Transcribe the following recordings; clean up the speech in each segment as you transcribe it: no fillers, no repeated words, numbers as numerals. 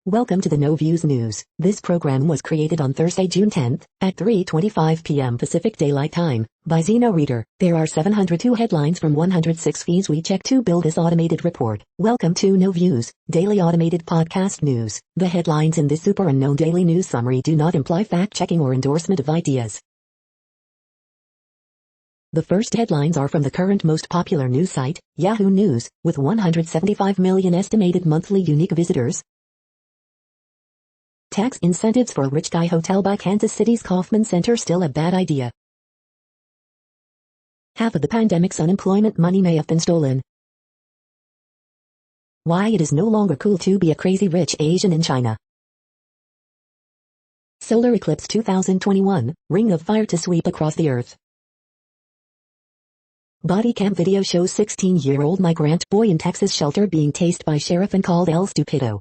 Welcome to the No Views News. This program was created on Thursday, June 10th, at 3:25 p.m. Pacific Daylight Time, by Zeno Reader. There are 702 headlines from 106 feeds we check to build this automated report. Welcome to No Views, daily automated podcast news. The headlines in this super unknown daily news summary do not imply fact-checking or endorsement of ideas. The first headlines are from the current most popular news site, Yahoo News, with 175 million estimated monthly unique visitors. Tax incentives for a rich guy hotel by Kansas City's Kauffman Center still a bad idea. Half of the pandemic's unemployment money may have been stolen. Why it is no longer cool to be a crazy rich Asian in China. Solar eclipse 2021, ring of fire to sweep across the earth. Body cam video shows 16-year-old migrant boy in Texas shelter being tased by sheriff and called El Stupido.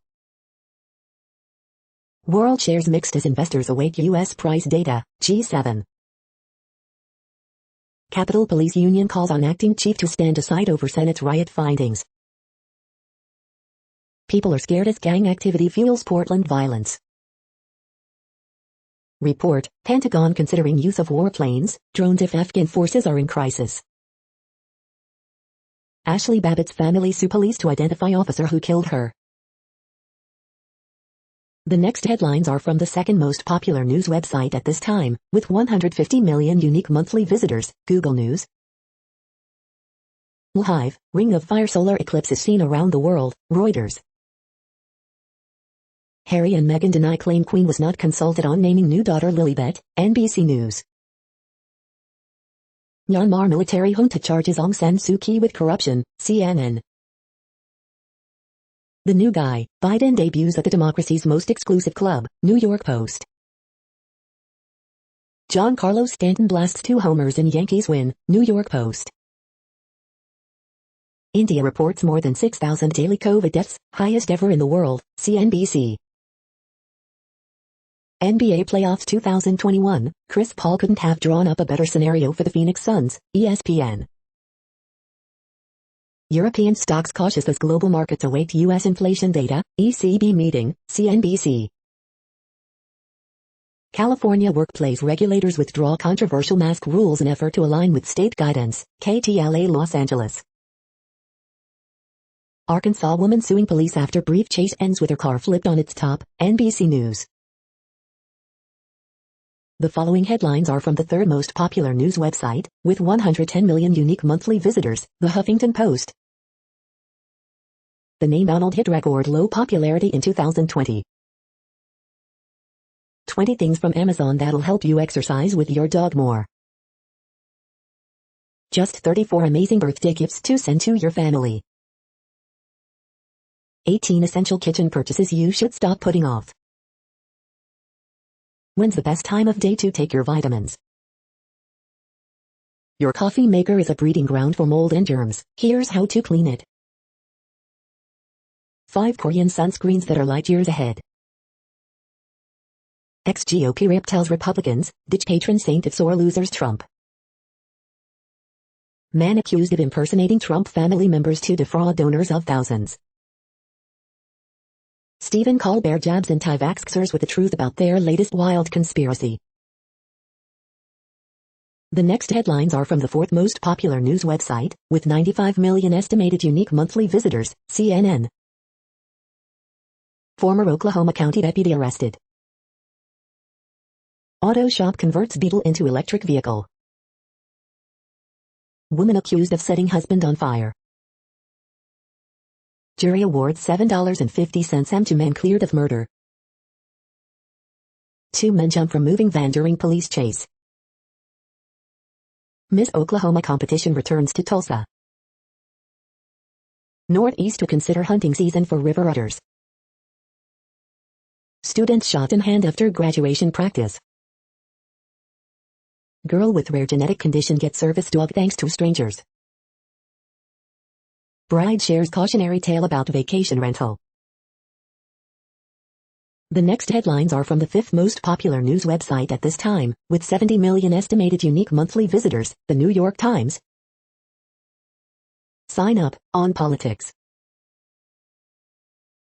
World shares mixed as investors await U.S. price data, G7. Capitol Police Union calls on acting chief to stand aside over Senate's riot findings. People are scared as gang activity fuels Portland violence. Report, Pentagon considering use of warplanes, drones if Afghan forces are in crisis. Ashley Babbitt's family sue police to identify officer who killed her. The next headlines are from the second most popular news website at this time, with 150 million unique monthly visitors, Google News. Hive, ring of fire solar eclipse is seen around the world, Reuters. Harry and Meghan deny claim Queen was not consulted on naming new daughter Lilibet, NBC News. Myanmar military junta charges Aung San Suu Kyi with corruption, CNN. The new guy, Biden debuts at the democracy's most exclusive club, New York Post. Giancarlo Stanton blasts 2 homers in Yankees win, New York Post. India reports more than 6,000 daily COVID deaths, highest ever in the world, CNBC. NBA playoffs 2021, Chris Paul couldn't have drawn up a better scenario for the Phoenix Suns, ESPN. European stocks cautious as global markets await U.S. inflation data, ECB meeting, CNBC. California workplace regulators withdraw controversial mask rules in effort to align with state guidance, KTLA Los Angeles. Arkansas woman suing police after brief chase ends with her car flipped on its top, NBC News. The following headlines are from the third most popular news website, with 110 million unique monthly visitors, The Huffington Post. The name Donald hit record low popularity in 2020. 20 things from Amazon that'll help you exercise with your dog more. Just 34 amazing birthday gifts to send to your family. 18 essential kitchen purchases you should stop putting off. When's the best time of day to take your vitamins? Your coffee maker is a breeding ground for mold and germs. Here's how to clean it. 5 Korean sunscreens that are light years ahead. Ex-GOP rep tells Republicans, ditch patron saint if sore losers Trump. Man accused of impersonating Trump family members to defraud donors of thousands. Stephen Colbert jabs anti-vaxxers with the truth about their latest wild conspiracy. The next headlines are from the fourth most popular news website, with 95 million estimated unique monthly visitors, CNN. Former Oklahoma County deputy arrested. Auto shop converts Beetle into electric vehicle. Woman accused of setting husband on fire. Jury awards $7.50 M to man cleared of murder. 2 men jump from moving van during police chase. Miss Oklahoma competition returns to Tulsa. Northeast to consider hunting season for river otters. Student shot in hand after graduation practice. Girl with rare genetic condition gets service dog thanks to strangers. Bride shares cautionary tale about vacation rental. The next headlines are from the fifth most popular news website at this time, with 70 million estimated unique monthly visitors, The New York Times. Sign up, on politics.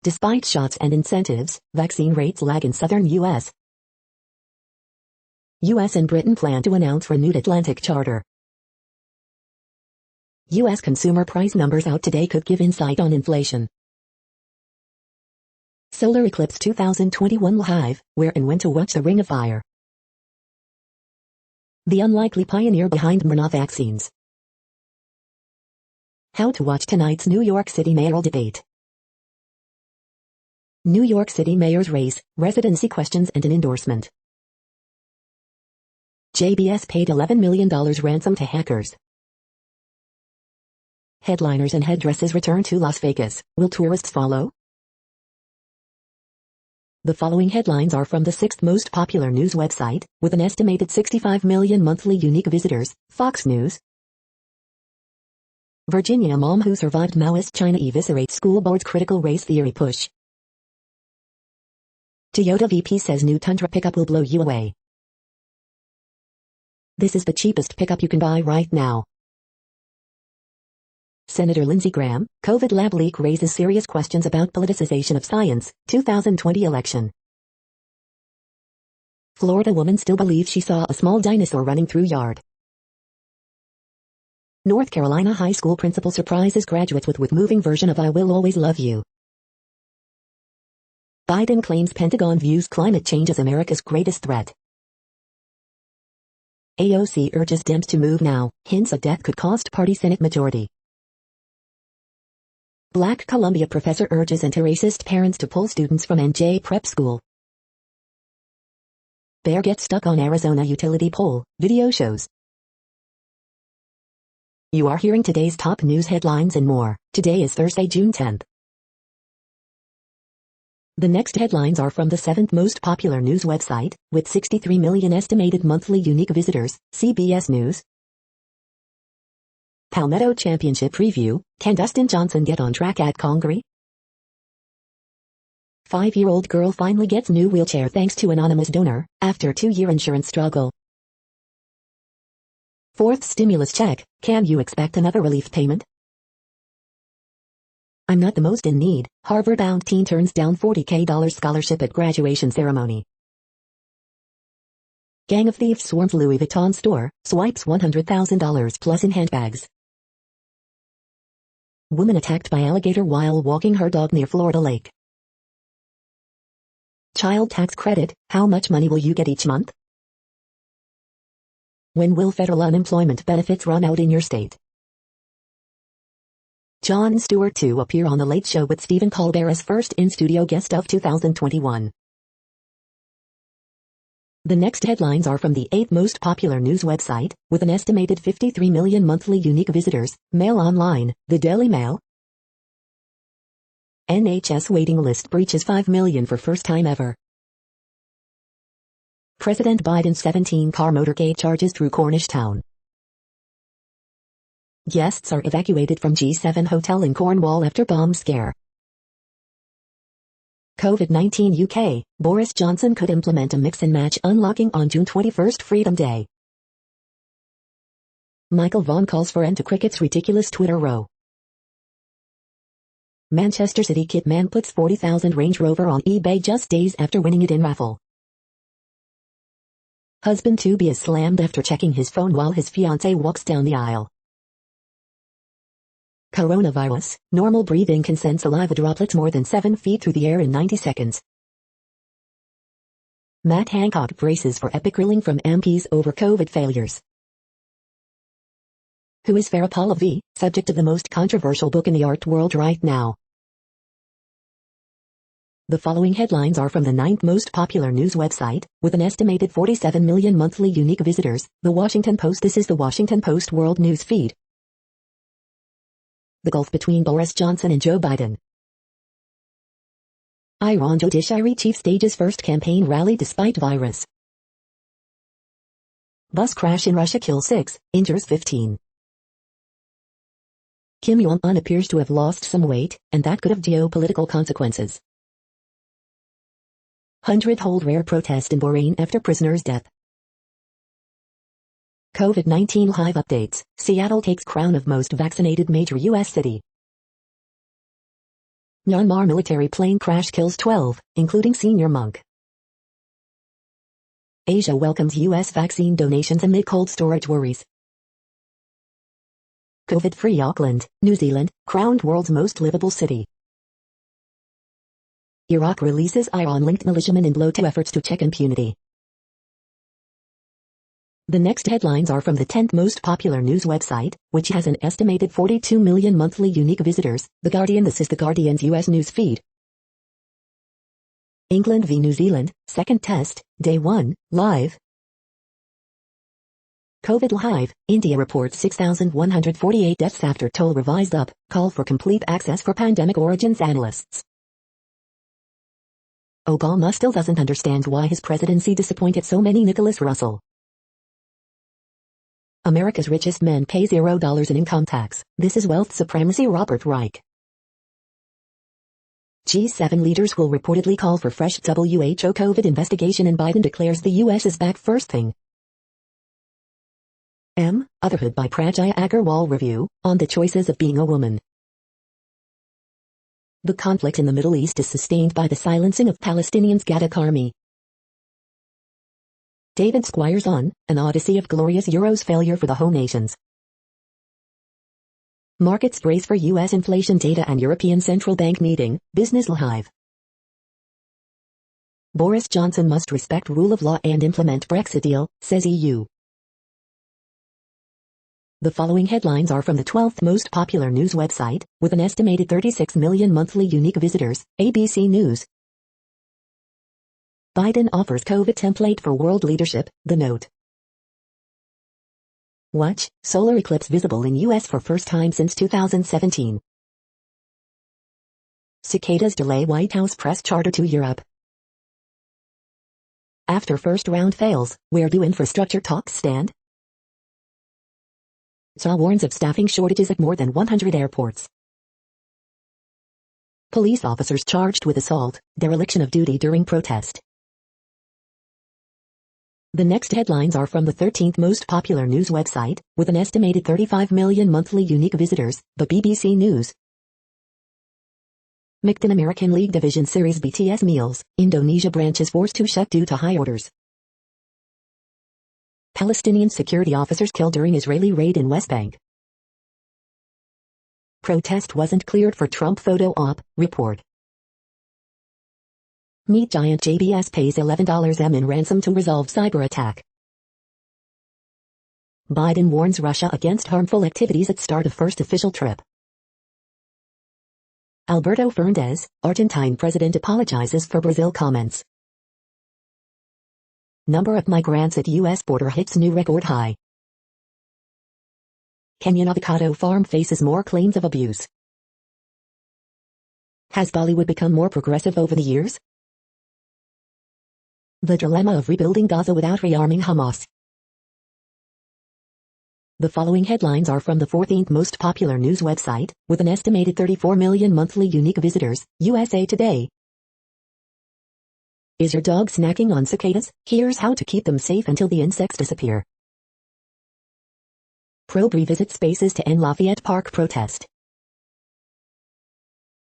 Despite shots and incentives, vaccine rates lag in southern U.S. U.S. and Britain plan to announce renewed Atlantic charter. U.S. consumer price numbers out today could give insight on inflation. Solar eclipse 2021 live, where and when to watch the Ring of Fire. The unlikely pioneer behind MRNA vaccines. How to watch tonight's New York City mayoral debate. New York City mayor's race, residency questions and an endorsement. JBS paid $11 million ransom to hackers. Headliners and headdresses return to Las Vegas. Will tourists follow? The following headlines are from the 6th most popular news website, with an estimated 65 million monthly unique visitors, Fox News. Virginia mom who survived Maoist China eviscerates school board's critical race theory push. Toyota VP says new Tundra pickup will blow you away. This is the cheapest pickup you can buy right now. Senator Lindsey Graham, COVID lab leak raises serious questions about politicization of science, 2020 election. Florida woman still believes she saw a small dinosaur running through yard. North Carolina high school principal surprises graduates with moving version of I Will Always Love You. Biden claims Pentagon views climate change as America's greatest threat. AOC urges Dems to move now, hints a death could cost party Senate majority. Black Columbia professor urges anti-racist parents to pull students from NJ prep school. Bear gets stuck on Arizona utility pole, video shows. You are hearing today's top news headlines and more. Today is Thursday, June 10th. The next headlines are from the 7th most popular news website, with 63 million estimated monthly unique visitors, CBS News. Palmetto Championship Preview, can Dustin Johnson get on track at Congaree? 5-year-old girl finally gets new wheelchair thanks to anonymous donor, after 2-year insurance struggle. 4th stimulus check, can you expect another relief payment? I'm not the most in need, Harvard-bound teen turns down $40K scholarship at graduation ceremony. Gang of thieves swarms Louis Vuitton store, swipes $100,000 plus in handbags. Woman attacked by alligator while walking her dog near Florida lake. Child tax credit, how much money will you get each month? When will federal unemployment benefits run out in your state? Jon Stewart to appear on The Late Show with Stephen Colbert as first in-studio guest of 2021. The next headlines are from the 8th most popular news website, with an estimated 53 million monthly unique visitors, Mail Online, The Daily Mail. NHS waiting list breaches 5 million for first time ever. President Biden's 17-car motorcade charges through Cornish town. Guests are evacuated from G7 hotel in Cornwall after bomb scare. COVID-19 UK, Boris Johnson could implement a mix and match unlocking on June 21, Freedom Day. Michael Vaughan calls for end to cricket's ridiculous Twitter row. Manchester City kit man puts 40,000 Range Rover on eBay just days after winning it in raffle. Husband-to-be is slammed after checking his phone while his fiancée walks down the aisle. Coronavirus, normal breathing can send saliva droplets more than 7 feet through the air in 90 seconds. Matt Hancock braces for epic grilling from MPs over COVID failures. Who is Farah Pahlavi, subject of the most controversial book in the art world right now? The following headlines are from the 9th most popular news website, with an estimated 47 million monthly unique visitors, The Washington Post. This is The Washington Post World News Feed. The gulf between Boris Johnson and Joe Biden. Iran Judiciary chief stages first campaign rally despite virus. Bus crash in Russia kills 6, injures 15. Kim Jong-un appears to have lost some weight, and that could have geopolitical consequences. 100-hold rare protest in Bahrain after prisoner's death. COVID-19 live updates, Seattle takes crown of most vaccinated major U.S. city. Myanmar military plane crash kills 12, including senior monk. Asia welcomes U.S. vaccine donations amid cold storage worries. COVID-free Auckland, New Zealand, crowned world's most livable city. Iraq releases Iran-linked militiamen in blow to efforts to check impunity. The next headlines are from the 10th most popular news website, which has an estimated 42 million monthly unique visitors, The Guardian. This is The Guardian's U.S. news feed. England v New Zealand, second test, day 1, live. COVID live, India reports 6,148 deaths after toll revised up, call for complete access for pandemic origins analysts. Obama still doesn't understand why his presidency disappointed so many. Nicholas Russell. America's richest men pay $0 in income tax. This is wealth supremacy. Robert Reich. G7 leaders will reportedly call for fresh WHO COVID investigation and Biden declares the U.S. is back first thing. Otherhood by Prajya Agarwal review, on the choices of being a woman. The conflict in the Middle East is sustained by the silencing of Palestinians. Gaddak Army. David Squires on, an odyssey of glorious Euros failure for the home nations. Markets brace for U.S. inflation data and European Central Bank meeting, Business Live. Boris Johnson must respect rule of law and implement Brexit deal, says EU. The following headlines are from the 12th most popular news website, with an estimated 36 million monthly unique visitors, ABC News. Biden offers COVID template for world leadership, The Note. Watch, solar eclipse visible in U.S. for first time since 2017. Cicadas delay White House press charter to Europe. After first round fails, where do infrastructure talks stand? SA warns of staffing shortages at more than 100 airports. Police officers charged with assault, dereliction of duty during protest. The next headlines are from the 13th most popular news website, with an estimated 35 million monthly unique visitors, the BBC News. McDon American League Division Series BTS meals, Indonesia branches forced to shut due to high orders. Palestinian security officers killed during Israeli raid in West Bank. Protest wasn't cleared for Trump photo op, report. Meat giant JBS pays $11 in ransom to resolve cyber attack. Biden warns Russia against harmful activities at start of first official trip. Alberto Fernandez, Argentine president apologizes for Brazil comments. Number of migrants at U.S. border hits new record high. Kenyan avocado farm faces more claims of abuse. Has Bollywood become more progressive over the years? The dilemma of rebuilding Gaza without rearming Hamas. The following headlines are from the 14th most popular news website, with an estimated 34 million monthly unique visitors, USA Today. Is your dog snacking on cicadas? Here's how to keep them safe until the insects disappear. Probe revisits spaces to end Lafayette Park protest.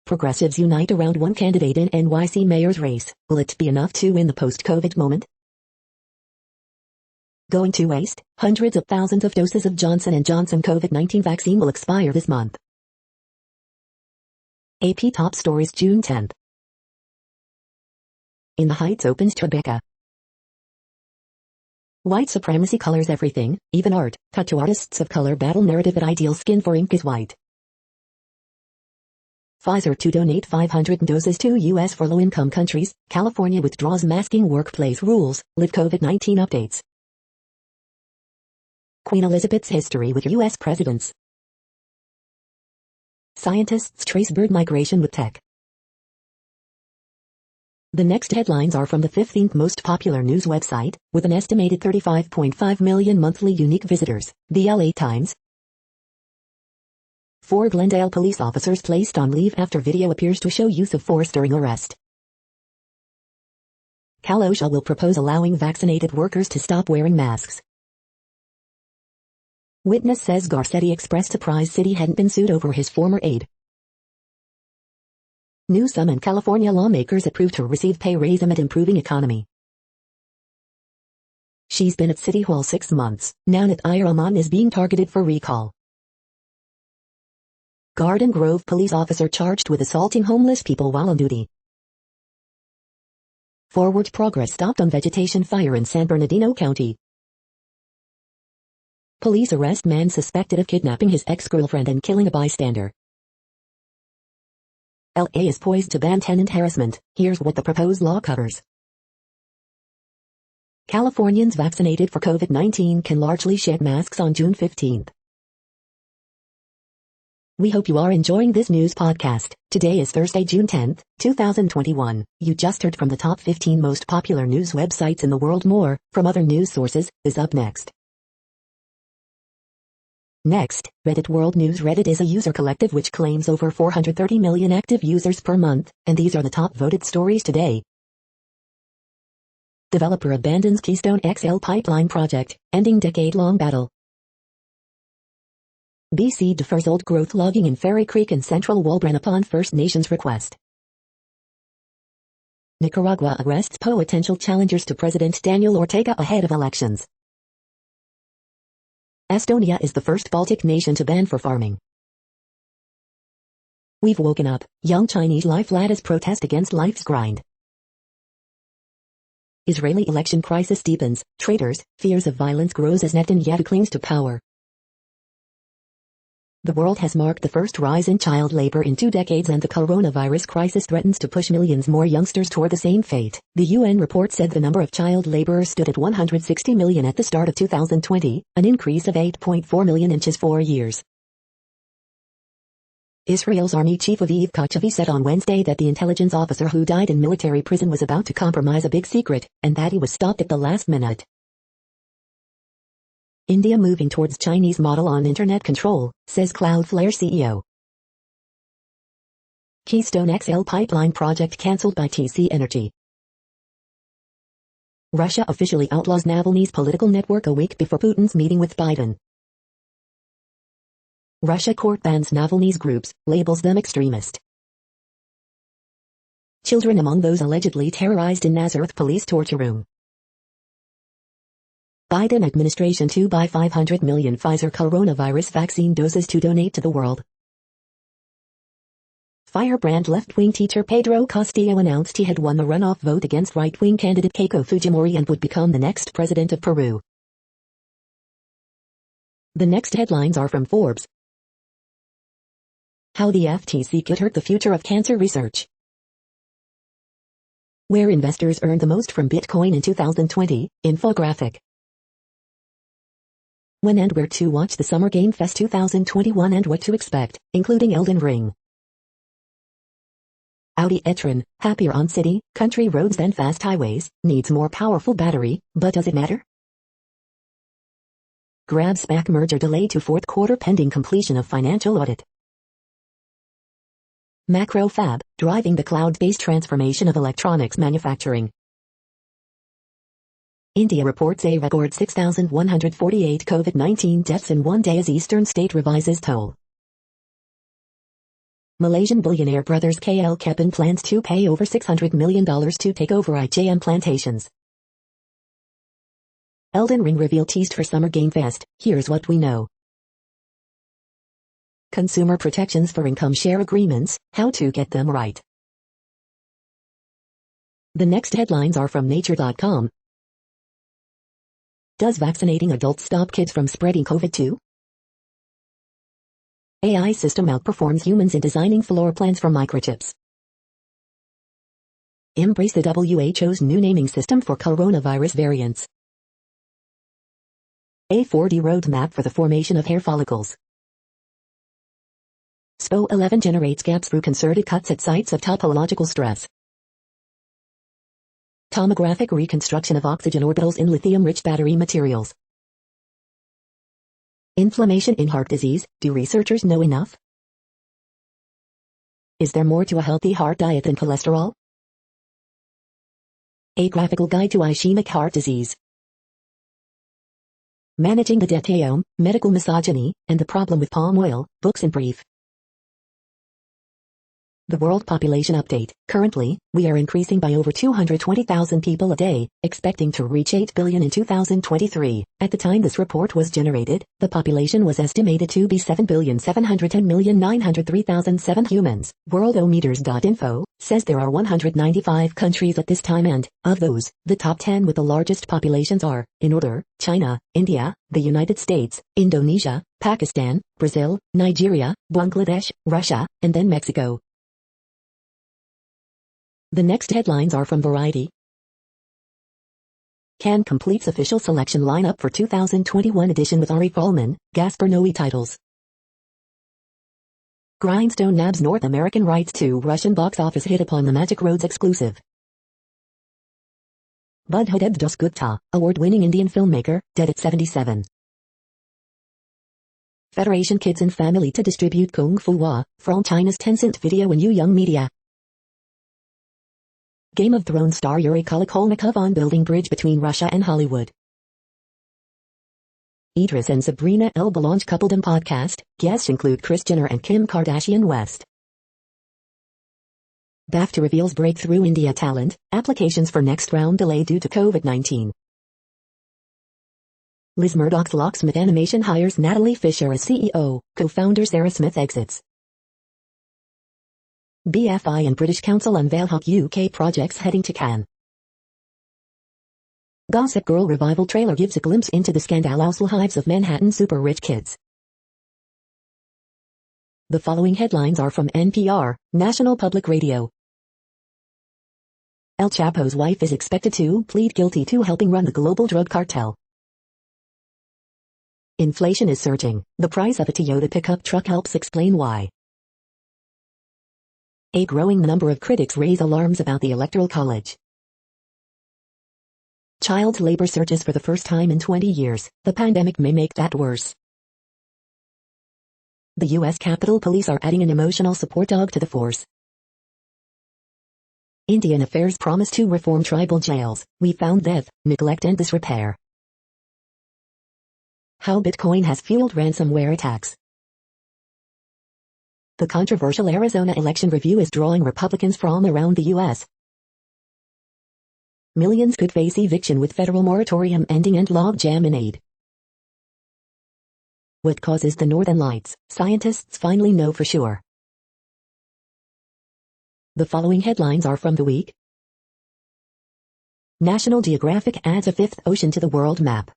Progressives unite around one candidate in NYC mayor's race. Will it be enough to win the post-COVID moment? Going to waste? Hundreds of thousands of doses of Johnson & Johnson COVID-19 vaccine will expire this month. AP Top Stories June 10th. In the Heights opens Tribeca. White supremacy colors everything, even art. Tattoo artists of color battle narrative at ideal skin for ink is white. Pfizer to donate 500 doses to U.S. for low-income countries. California withdraws masking workplace rules. Live COVID-19 updates. Queen Elizabeth's history with U.S. presidents. Scientists trace bird migration with tech. The next headlines are from the 15th most popular news website, with an estimated 35.5 million monthly unique visitors, the LA Times. 4 Glendale police officers placed on leave after video appears to show use of force during arrest. Cal OSHA will propose allowing vaccinated workers to stop wearing masks. Witness says Garcetti expressed surprise City hadn't been sued over his former aide. Newsom and California lawmakers approved to receive pay raise amid improving economy. She's been at City Hall 6 months. Now Nathia Rahman is being targeted for recall. Garden Grove police officer charged with assaulting homeless people while on duty. Forward progress stopped on vegetation fire in San Bernardino County. Police arrest man suspected of kidnapping his ex-girlfriend and killing a bystander. LA is poised to ban tenant harassment. Here's what the proposed law covers. Californians vaccinated for COVID-19 can largely shed masks on June 15th. We hope you are enjoying this news podcast. Today is Thursday, June 10th, 2021. You just heard from the top 15 most popular news websites in the world. More from other news sources is up next. Next, Reddit World News. Reddit is a user collective which claims over 430 million active users per month, and these are the top voted stories today. Developer abandons Keystone XL pipeline project, ending decade-long battle. BC defers old growth logging in Ferry Creek and Central Walbran upon First Nations request. Nicaragua arrests potential challengers to President Daniel Ortega ahead of elections. Estonia is the first Baltic nation to ban for farming. We've woken up. Young Chinese life ladders protest against life's grind. Israeli election crisis deepens. Traitors, fears of violence grows as Netanyahu clings to power. The world has marked the first rise in child labor in 2 decades, and the coronavirus crisis threatens to push millions more youngsters toward the same fate. The UN report said the number of child laborers stood at 160 million at the start of 2020, an increase of 8.4 million in just 4 years. Israel's army chief Aviv Kochavi said on Wednesday that the intelligence officer who died in military prison was about to compromise a big secret, and that he was stopped at the last minute. India moving towards Chinese model on internet control, says Cloudflare CEO. Keystone XL pipeline project cancelled by TC Energy. Russia officially outlaws Navalny's political network a week before Putin's meeting with Biden. Russia court bans Navalny's groups, labels them extremist. Children among those allegedly terrorized in Nazareth police torture room. Biden administration to buy 500 million Pfizer coronavirus vaccine doses to donate to the world. Firebrand left-wing teacher Pedro Castillo announced he had won the runoff vote against right-wing candidate Keiko Fujimori and would become the next president of Peru. The next headlines are from Forbes. How the FTC could hurt the future of cancer research. Where investors earned the most from Bitcoin in 2020, infographic. When and where to watch the Summer Game Fest 2021 and what to expect, including Elden Ring. Audi e-tron, happier on city, country roads than fast highways, needs more powerful battery, but does it matter? Grab SPAC merger delayed to fourth quarter pending completion of financial audit. Macro Fab, driving the cloud-based transformation of electronics manufacturing. India reports a record 6,148 COVID-19 deaths in 1 day as Eastern state revises toll. Malaysian billionaire brothers KL Kepin plans to pay over $600 million to take over IJM plantations. Elden Ring reveal teased for Summer Game Fest. Here's what we know. Consumer protections for income share agreements, how to get them right. The next headlines are from Nature.com. Does vaccinating adults stop kids from spreading COVID-19? AI system outperforms humans in designing floor plans for microchips. Embrace the WHO's new naming system for coronavirus variants. A 4D roadmap for the formation of hair follicles. SPO-11 generates gaps through concerted cuts at sites of topological stress. Tomographic reconstruction of oxygen orbitals in lithium-rich battery materials. Inflammation in heart disease, do researchers know enough? Is there more to a healthy heart diet than cholesterol? A graphical guide to ischemic heart disease. Managing the Detaiome, medical misogyny, and the problem with palm oil, books in brief. The World Population Update. Currently, we are increasing by over 220,000 people a day, expecting to reach 8 billion in 2023. At the time this report was generated, the population was estimated to be 7,710,903,007 humans. Worldometers.info says there are 195 countries at this time, and, of those, the top 10 with the largest populations are, in order, China, India, the United States, Indonesia, Pakistan, Brazil, Nigeria, Bangladesh, Russia, and then Mexico. The next headlines are from Variety. Cannes completes official selection lineup for 2021 edition with Ari Folman, Gaspar Noé titles. Grindstone nabs North American rights to Russian box office hit upon the Magic Roads exclusive. Buddhadeb Dasgupta, award-winning Indian filmmaker, dead at 77. Federation Kids and Family to distribute Kung Fu Hua, from China's Tencent Video and Yu Young Media. Game of Thrones star Yuri Kolokolnikov on building bridge between Russia and Hollywood. Idris and Sabrina Elba launch Coupledom podcast, guests include Kris Jenner and Kim Kardashian West. BAFTA reveals breakthrough India talent, applications for next round delayed due to COVID-19. Liz Murdoch's Locksmith Animation hires Natalie Fisher as CEO, co-founder Sarah Smith exits. BFI and British Council unveil hot UK projects heading to Cannes. Gossip Girl revival trailer gives a glimpse into the scandalous lives of Manhattan super-rich kids. The following headlines are from NPR, National Public Radio. El Chapo's wife is expected to plead guilty to helping run the global drug cartel. Inflation is surging. The price of a Toyota pickup truck helps explain why. A growing number of critics raise alarms about the Electoral College. Child labor surges for the first time in 20 years. The pandemic may make that worse. The U.S. Capitol Police are adding an emotional support dog to the force. Indian affairs promise to reform tribal jails. We found death, neglect and disrepair. How Bitcoin has fueled ransomware attacks. The controversial Arizona election review is drawing Republicans from around the U.S. Millions could face eviction with federal moratorium ending and logjam in aid. What causes the Northern Lights? Scientists finally know for sure. The following headlines are from The Week. National Geographic adds a fifth ocean to the world map.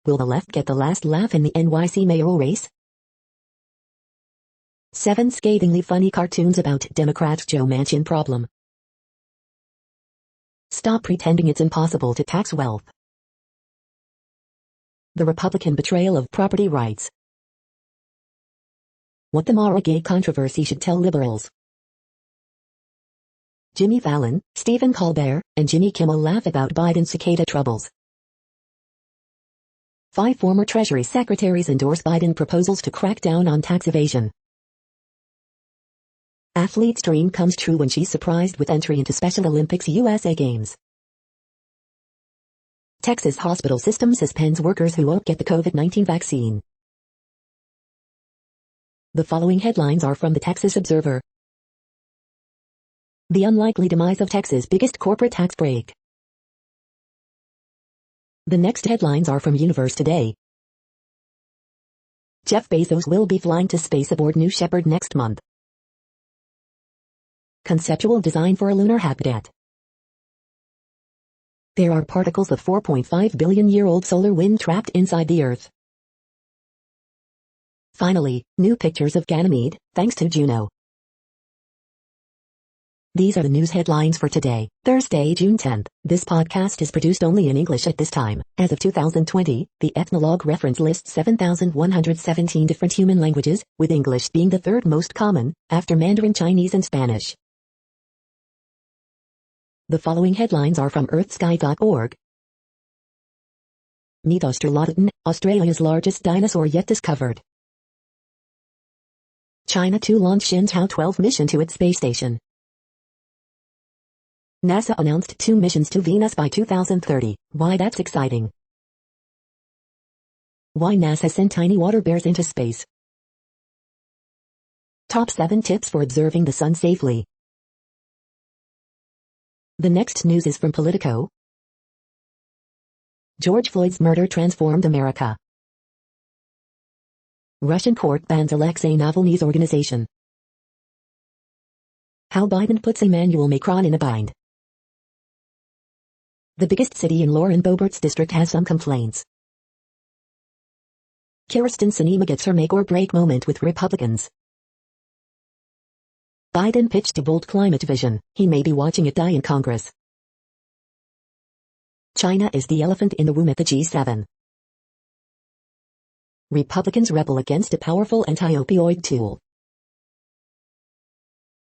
Will the left get the last laugh in the NYC mayoral race? 7 scathingly funny cartoons about Democrats' Joe Manchin problem. Stop pretending it's impossible to tax wealth. The Republican betrayal of property rights. What the Mara gay controversy should tell liberals. Jimmy Fallon, Stephen Colbert, and Jimmy Kimmel laugh about Biden's cicada troubles. 5 former Treasury secretaries endorse Biden proposals to crack down on tax evasion. Athlete's dream comes true when she's surprised with entry into Special Olympics USA Games. Texas hospital system suspends workers who won't get the COVID-19 vaccine. The following headlines are from the Texas Observer. The unlikely demise of Texas' biggest corporate tax break. The next headlines are from Universe Today. Jeff Bezos will be flying to space aboard New Shepard next month. Conceptual design for a lunar habitat. There are particles of 4.5 billion-year-old solar wind trapped inside the Earth. Finally, new pictures of Ganymede, thanks to Juno. These are the news headlines for today, Thursday, June 10th. This podcast is produced only in English at this time. As of 2020, the Ethnologue reference lists 7,117 different human languages, with English being the third most common, after Mandarin Chinese and Spanish. The following headlines are from earthsky.org. Meet Australodon, Australia's largest dinosaur yet discovered. China to launch Xinjiang 12 mission to its space station. NASA announced 2 missions to Venus by 2030. Why that's exciting. Why NASA sent tiny water bears into space. Top 7 tips for observing the sun safely. The next news is from Politico. George Floyd's murder transformed America. Russian court bans Alexei Navalny's organization. How Biden puts Emmanuel Macron in a bind. The biggest city in Lauren Boebert's district has some complaints. Kyrsten Sinema gets her make-or-break moment with Republicans. Biden pitched a bold climate vision. He may be watching it die in Congress. China is the elephant in the room at the G7. Republicans rebel against a powerful anti-opioid tool.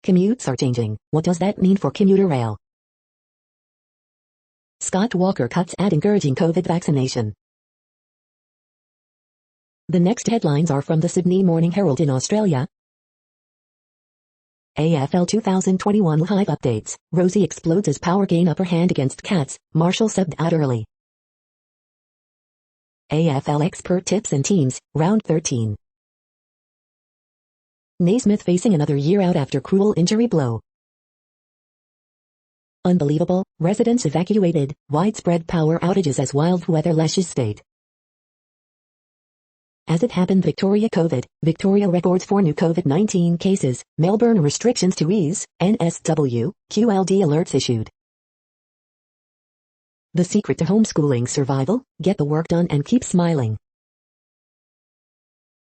Commutes are changing. What does that mean for commuter rail? Scott Walker cuts ad encouraging COVID vaccination. The next headlines are from the Sydney Morning Herald in Australia. AFL 2021 live updates. Rosie explodes as Power gain upper hand against Cats. Marshall subbed out early. AFL expert tips and teams. Round 13. Naismith facing another year out after cruel injury blow. Unbelievable. Residents evacuated. Widespread power outages as wild weather lashes state. As it happened, Victoria records 4 new COVID-19 cases. Melbourne restrictions to ease. NSW, QLD alerts issued. The secret to homeschooling survival: get the work done and keep smiling.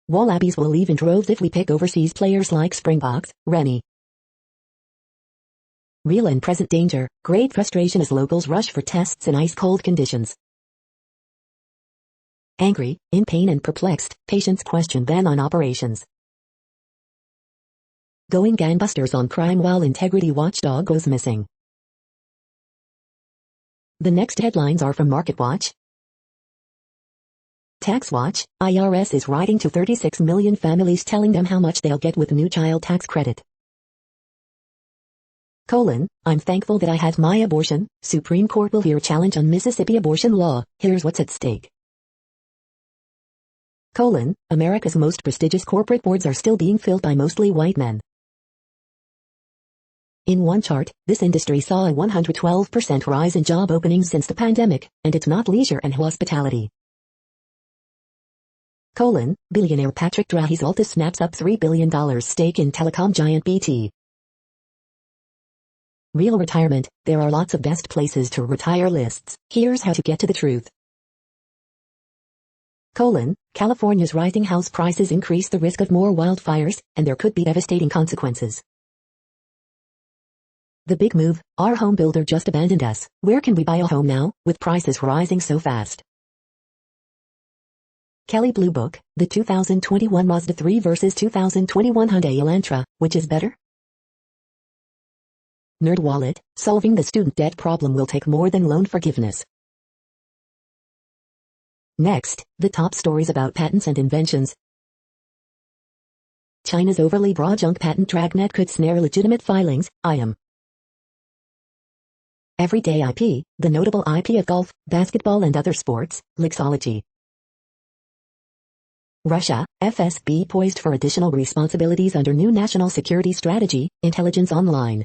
Wallabies will leave in droves if we pick overseas players like Springboks. Rennie. Real and present danger, great frustration as locals rush for tests in ice-cold conditions. Angry, in pain and perplexed, patients question ban on operations. Going gangbusters on crime while integrity watchdog goes missing. The next headlines are from MarketWatch. TaxWatch, IRS is writing to 36 million families telling them how much they'll get with new child tax credit. I'm thankful that I had my abortion. Supreme Court will hear challenge on Mississippi abortion law. Here's what's at stake. America's most prestigious corporate boards are still being filled by mostly white men. In one chart, this industry saw a 112% rise in job openings since the pandemic, and it's not leisure and hospitality. Billionaire Patrick Drahi's Altus snaps up $3 billion stake in telecom giant BT. Real retirement: there are lots of best places to retire lists. Here's how to get to the truth. California's rising house prices increase the risk of more wildfires, and there could be devastating consequences. The big move: our home builder just abandoned us. Where can we buy a home now, with prices rising so fast? Kelley Blue Book, the 2021 Mazda 3 versus 2021 Hyundai Elantra, which is better? NerdWallet, solving the student debt problem will take more than loan forgiveness. Next, the top stories about patents and inventions. China's overly broad junk patent dragnet could snare legitimate filings. Everyday IP, the notable IP of golf, basketball and other sports. Lexology. Russia, FSB poised for additional responsibilities under new national security strategy. Intelligence Online.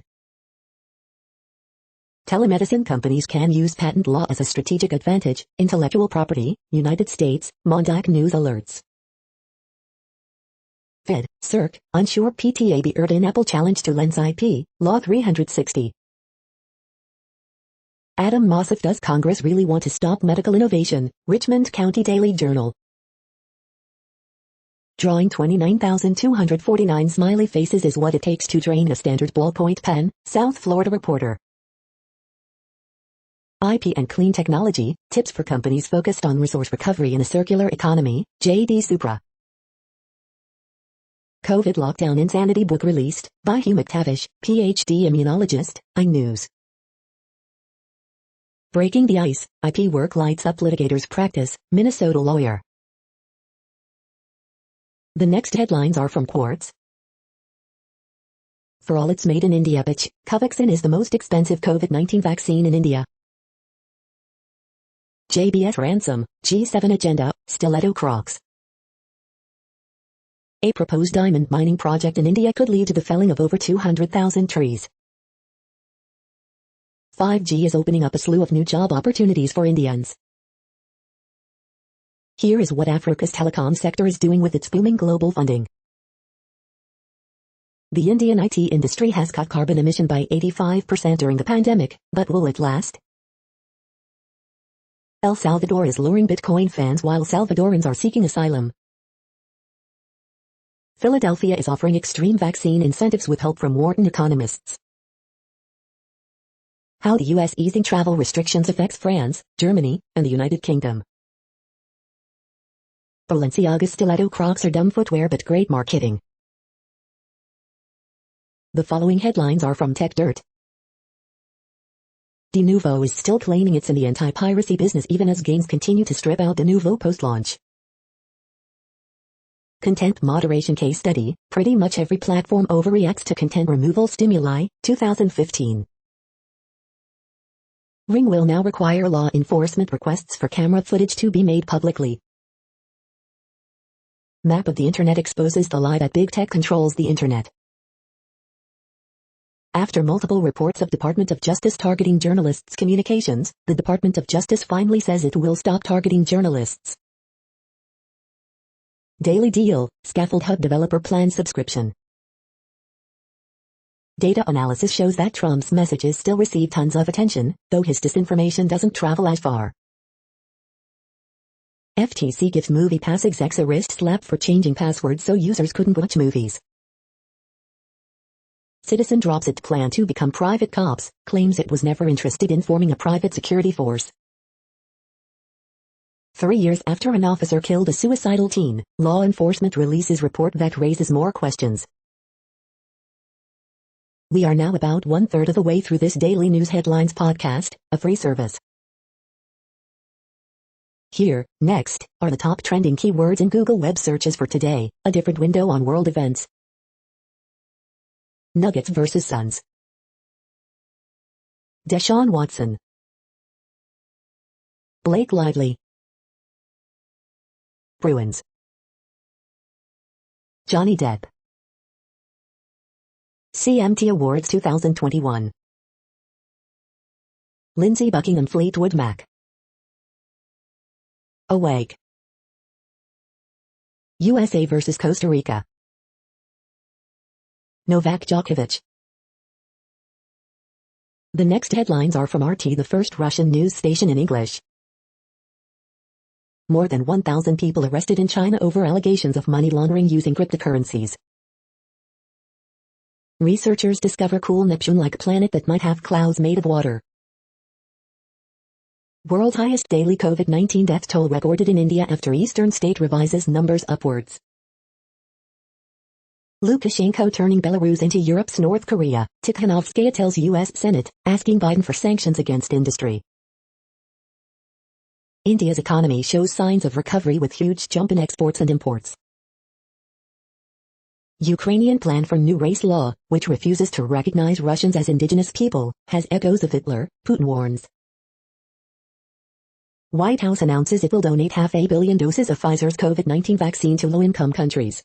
Telemedicine companies can use patent law as a strategic advantage. Intellectual property, United States. Mondac News alerts. Fed, Circ, unsure PTAB urged Apple challenge to Lens IP, Law 360. Adam Mossef, does Congress really want to stop medical innovation? Richmond County Daily Journal. Drawing 29,249 smiley faces is what it takes to drain a standard ballpoint pen. South Florida Reporter. IP and clean technology, tips for companies focused on resource recovery in a circular economy. J.D. Supra. COVID Lockdown Insanity book released by Hugh McTavish, PhD immunologist. iNews. Breaking the ice, IP work lights up litigators' practice. Minnesota lawyer. The next headlines are from Quartz. For all it's made in India, bitch, Covaxin is the most expensive COVID-19 vaccine in India. JBS ransom, G7 agenda, stiletto Crocs. A proposed diamond mining project in India could lead to the felling of over 200,000 trees. 5G is opening up a slew of new job opportunities for Indians. Here is what Africa's telecom sector is doing with its booming global funding. The Indian IT industry has cut carbon emission by 85% during the pandemic, but will it last? El Salvador is luring Bitcoin fans while Salvadorans are seeking asylum. Philadelphia is offering extreme vaccine incentives with help from Wharton economists. How the U.S. easing travel restrictions affects France, Germany, and the United Kingdom. Balenciaga's stiletto Crocs are dumb footwear but great marketing. The following headlines are from Tech Dirt. De Nouveau is still claiming it's in the anti-piracy business even as games continue to strip out De Nouveau post-launch. Content moderation case study, pretty much every platform overreacts to content removal stimuli, 2015. Ring will now require law enforcement requests for camera footage to be made publicly. Map of the Internet exposes the lie that big tech controls the Internet. After multiple reports of Department of Justice targeting journalists' communications, the Department of Justice finally says it will stop targeting journalists. Daily Deal, Scaffold Hub developer plans subscription. Data analysis shows that Trump's messages still receive tons of attention, though his disinformation doesn't travel as far. FTC gives MoviePass execs a wrist slap for changing passwords so users couldn't watch movies. Citizen drops its plan to become private cops, claims it was never interested in forming a private security force. 3 years after an officer killed a suicidal teen, law enforcement releases report that raises more questions. We are now about 1/3 of the way through this daily news headlines podcast, a free service. Here, next, are the top trending keywords in Google web searches for today, a different window on world events. Nuggets vs Suns. Deshaun Watson. Blake Lively. Bruins. Johnny Depp. CMT Awards 2021. Lindsey Buckingham Fleetwood Mac. Awake. USA vs Costa Rica. Novak Djokovic. The next headlines are from RT, the first Russian news station in English. More than 1,000 people arrested in China over allegations of money laundering using cryptocurrencies. Researchers discover cool Neptune-like planet that might have clouds made of water. World's highest daily COVID-19 death toll recorded in India after Eastern state revises numbers upwards. Lukashenko turning Belarus into Europe's North Korea, Tikhanovskaya tells U.S. Senate, asking Biden for sanctions against industry. India's economy shows signs of recovery with huge jump in exports and imports. Ukrainian plan for new race law, which refuses to recognize Russians as indigenous people, has echoes of Hitler, Putin warns. White House announces it will donate 500 million doses of Pfizer's COVID-19 vaccine to low-income countries.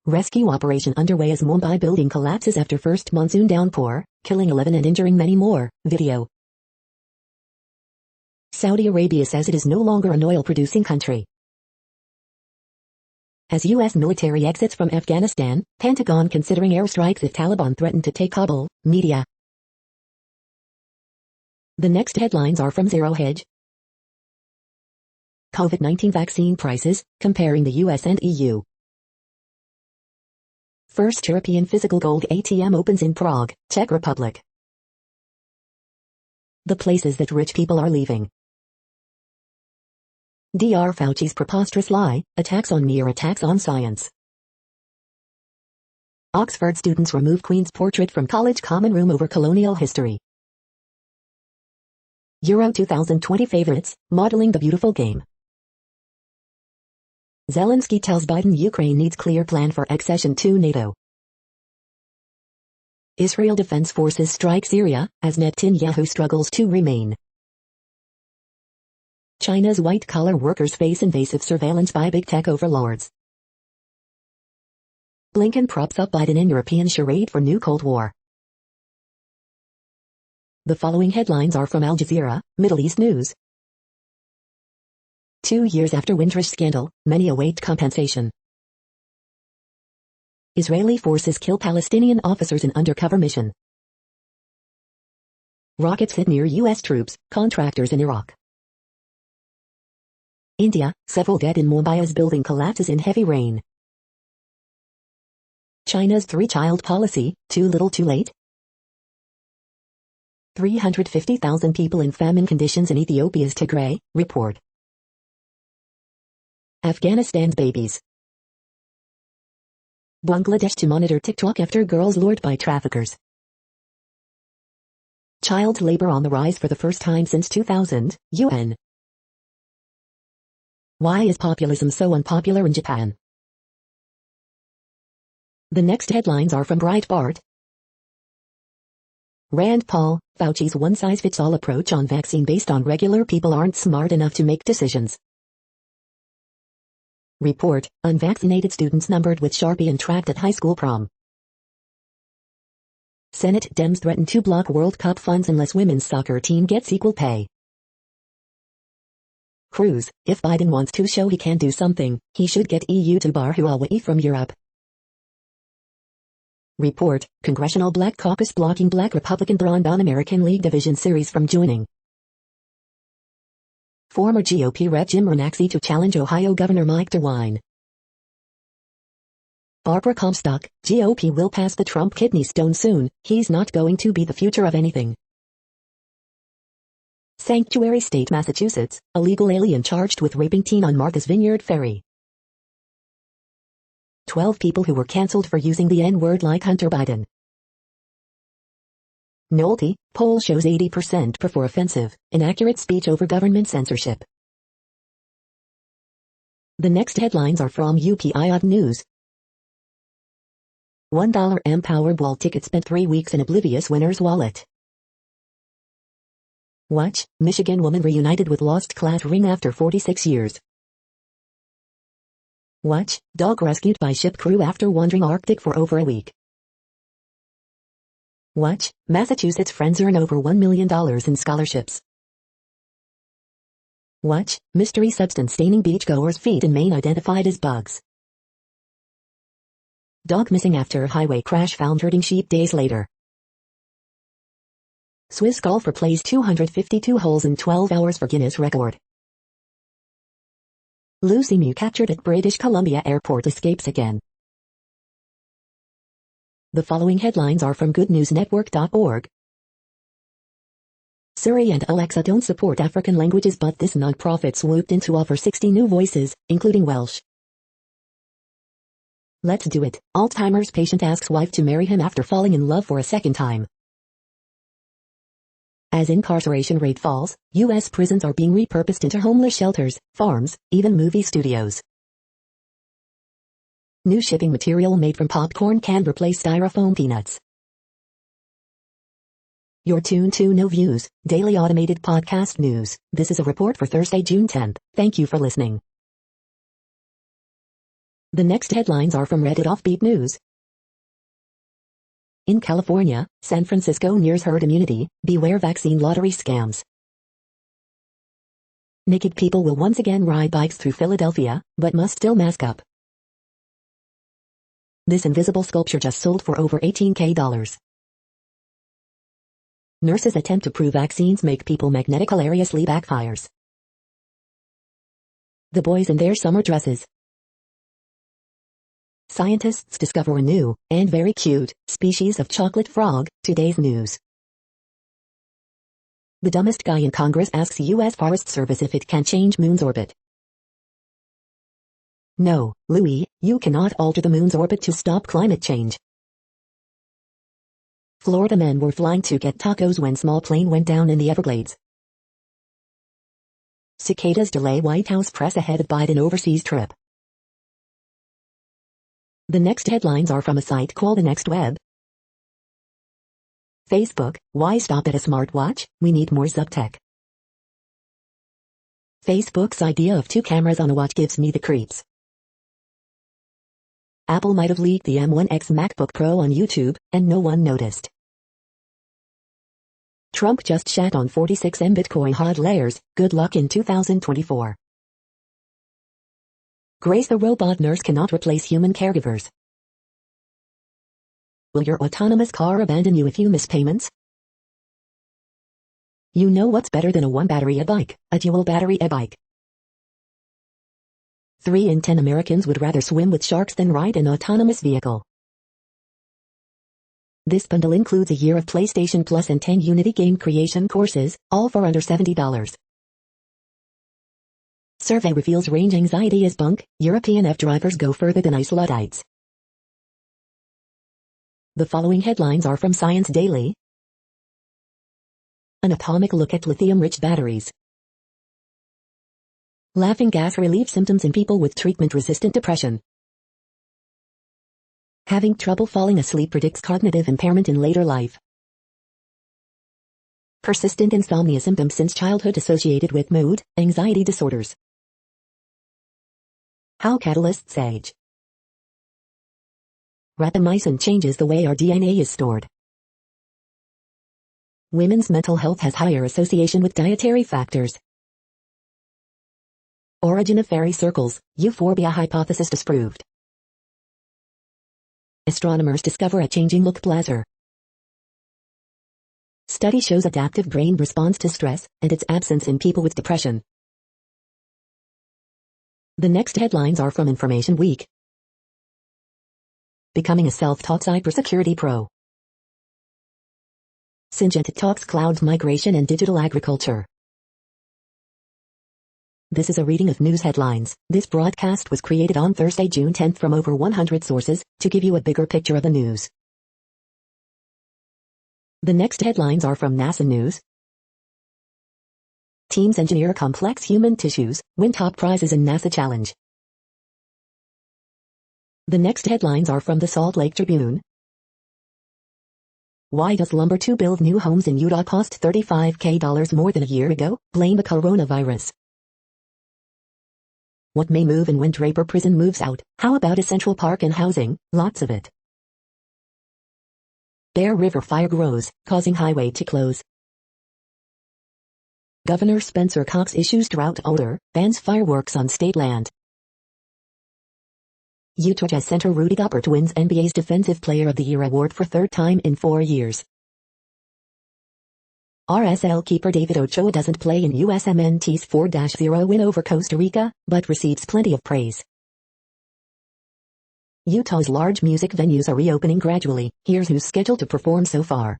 Rescue operation underway as Mumbai building collapses after first monsoon downpour, killing 11 and injuring many more. Video. Saudi Arabia says it is no longer an oil-producing country. As U.S. military exits from Afghanistan, Pentagon considering airstrikes if Taliban threaten to take Kabul. Media. The next headlines are from Zero Hedge. COVID-19 vaccine prices, comparing the U.S. and EU. First European physical gold ATM opens in Prague, Czech Republic. The places that rich people are leaving. Dr. Fauci's preposterous lie, attacks on me are attacks on science. Oxford students remove Queen's portrait from college common room over colonial history. Euro 2020 favorites, modeling the beautiful game. Zelensky tells Biden Ukraine needs clear plan for accession to NATO. Israel Defense Forces strike Syria, as Netanyahu struggles to remain. China's white-collar workers face invasive surveillance by big tech overlords. Blinken props up Biden in European charade for new Cold War. The following headlines are from Al Jazeera, Middle East News. 2 years after Windrush scandal, many await compensation. Israeli forces kill Palestinian officers in undercover mission. Rockets hit near U.S. troops, contractors in Iraq. India, several dead in Mumbai as building collapses in heavy rain. China's three-child policy, too little too late? 350,000 people in famine conditions in Ethiopia's Tigray, report. Afghanistan's babies. Bangladesh to monitor TikTok after girls lured by traffickers. Child labor on the rise for the first time since 2000, UN. Why is populism so unpopular in Japan? The next headlines are from Breitbart. Rand Paul, Fauci's one-size-fits-all approach on vaccine based on regular people aren't smart enough to make decisions. Report, unvaccinated students numbered with Sharpie and tracked at high school prom. Senate Dems threaten to block World Cup funds unless women's soccer team gets equal pay. Cruz, if Biden wants to show he can do something, he should get EU to bar Huawei from Europe. Report, Congressional Black Caucus blocking Black Republican Brandon American League Division Series from joining. Former GOP Rep Jim Renaxi to challenge Ohio Governor Mike DeWine. Barbara Comstock, GOP will pass the Trump kidney stone soon, he's not going to be the future of anything. Sanctuary State Massachusetts, illegal alien charged with raping teen on Martha's Vineyard Ferry. 12 people who were cancelled for using the N-word like Hunter Biden. Nolte, poll shows 80% prefer offensive, inaccurate speech over government censorship. The next headlines are from UPI News. $1 Powerball ticket spent 3 weeks in oblivious winner's wallet. Watch, Michigan woman reunited with lost class ring after 46 years. Watch, dog rescued by ship crew after wandering Arctic for over a week. Watch, Massachusetts friends earn over $1 million in scholarships. Watch, mystery substance staining beachgoers' feet in Maine identified as bugs. Dog missing after highway crash found herding sheep days later. Swiss golfer plays 252 holes in 12 hours for Guinness record. Lucy Mew captured at British Columbia Airport escapes again. The following headlines are from goodnewsnetwork.org. Siri and Alexa don't support African languages, but this nonprofit swooped in to offer 60 new voices, including Welsh. Let's do it. Alzheimer's patient asks wife to marry him after falling in love for a second time. As incarceration rate falls, U.S. prisons are being repurposed into homeless shelters, farms, even movie studios. New shipping material made from popcorn can replace styrofoam peanuts. You're tuned to No Views, daily automated podcast news. This is a report for Thursday, June 10th. Thank you for listening. The next headlines are from Reddit Offbeat News. In California, San Francisco nears herd immunity, beware vaccine lottery scams. Naked people will once again ride bikes through Philadelphia, but must still mask up. This invisible sculpture just sold for over $18,000. Nurses attempt to prove vaccines make people magnetic hilariously backfires. The boys in their summer dresses. Scientists discover a new, and very cute, species of chocolate frog, today's news. The dumbest guy in Congress asks U.S. Forest Service if it can change moon's orbit. No, Louis, you cannot alter the moon's orbit to stop climate change. Florida men were flying to get tacos when small plane went down in the Everglades. Cicadas delay White House press ahead of Biden overseas trip. The next headlines are from a site called The Next Web. Facebook, why stop at a smartwatch? We need more subtech. Facebook's idea of 2 cameras on a watch gives me the creeps. Apple might have leaked the M1X MacBook Pro on YouTube, and no one noticed. Trump just shat on 46M Bitcoin hodlers, good luck in 2024. Grace the robot nurse cannot replace human caregivers. Will your autonomous car abandon you if you miss payments? You know what's better than a one-battery e-bike, a dual-battery e-bike. 3 in 10 Americans would rather swim with sharks than ride an autonomous vehicle. This bundle includes a year of PlayStation Plus and 10 Unity game creation courses, all for under $70. Survey reveals range anxiety is bunk, European F drivers go further than ICE Luddites. The following headlines are from Science Daily. An atomic look at lithium-rich batteries. Laughing gas relieves symptoms in people with treatment-resistant depression. Having trouble falling asleep predicts cognitive impairment in later life. Persistent insomnia symptoms since childhood associated with mood, anxiety disorders. How catalysts age. Rapamycin changes the way our DNA is stored. Women's mental health has higher association with dietary factors. Origin of fairy circles, euphorbia hypothesis disproved. Astronomers discover a changing look blazer. Study shows adaptive brain response to stress, and its absence in people with depression. The next headlines are from Information Week. Becoming a self-taught cybersecurity pro. Syngenta talks cloud migration and digital agriculture. This is a reading of news headlines. This broadcast was created on Thursday, June 10th from over 100 sources, to give you a bigger picture of the news. The next headlines are from NASA News. Teams engineer complex human tissues, win top prizes in NASA Challenge. The next headlines are from the Salt Lake Tribune. Why does lumber to build new homes in Utah cost $35,000 more than a year ago? Blame the coronavirus. What may move in when Draper Prison moves out? How about a Central Park and housing? Lots of it. Bear River fire grows, causing highway to close. Governor Spencer Cox issues drought order, bans fireworks on state land. Utah Jazz center Rudy Gobert wins NBA's Defensive Player of the Year award for third time in 4 years. RSL keeper David Ochoa doesn't play in USMNT's 4-0 win over Costa Rica, but receives plenty of praise. Utah's large music venues are reopening gradually. Here's who's scheduled to perform so far.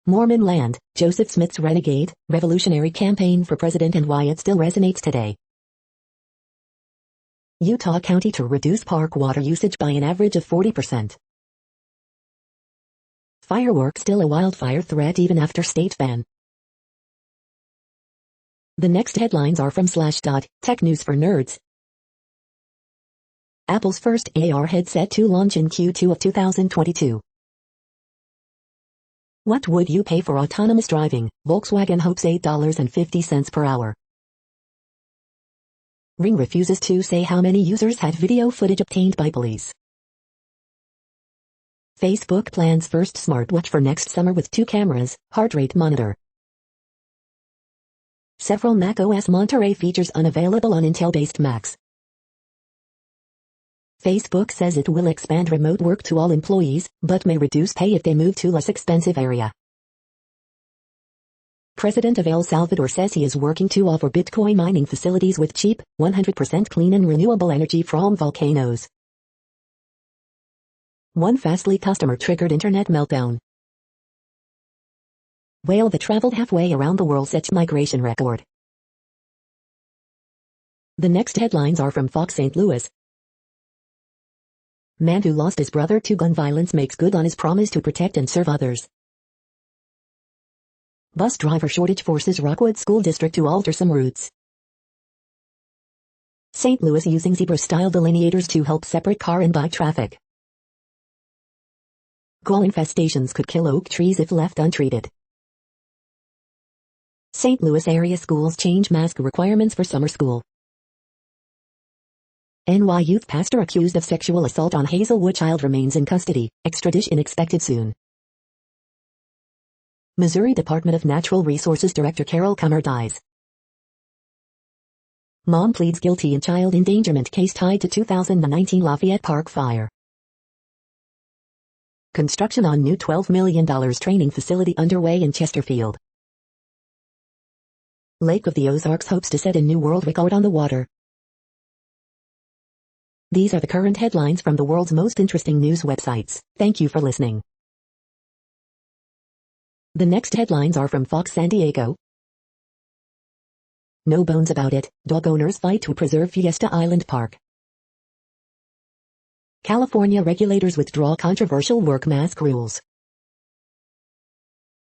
Mormon Land, Joseph Smith's renegade, revolutionary campaign for president and why it still resonates today. Utah County to reduce park water usage by an average of 40%. Fireworks still a wildfire threat even after state ban. The next headlines are from Slashdot, tech news for nerds. Apple's first AR headset to launch in Q2 of 2022. What would you pay for autonomous driving? Volkswagen hopes $8.50 per hour. Ring refuses to say how many users had video footage obtained by police. Facebook plans first smartwatch for next summer with 2 cameras, heart rate monitor. Several macOS Monterey features unavailable on Intel-based Macs. Facebook says it will expand remote work to all employees, but may reduce pay if they move to less expensive area. President of El Salvador says he is working to offer Bitcoin mining facilities with cheap, 100% clean and renewable energy from volcanoes. One Fastly customer triggered internet meltdown. Whale that traveled halfway around the world sets migration record. The next headlines are from Fox St. Louis. Man who lost his brother to gun violence makes good on his promise to protect and serve others. Bus driver shortage forces Rockwood School District to alter some routes. St. Louis using zebra-style delineators to help separate car and bike traffic. Gall infestations could kill oak trees if left untreated. St. Louis area schools change mask requirements for summer school. NY youth pastor accused of sexual assault on Hazelwood child remains in custody. Extradition expected soon. Missouri Department of Natural Resources Director Carol Kummer dies. Mom pleads guilty in child endangerment case tied to 2019 Lafayette Park fire. Construction on new $12 million training facility underway in Chesterfield. Lake of the Ozarks hopes to set a new world record on the water. These are the current headlines from the world's most interesting news websites. Thank you for listening. The next headlines are from Fox San Diego. No bones about it, dog owners fight to preserve Fiesta Island Park. California regulators withdraw controversial work mask rules.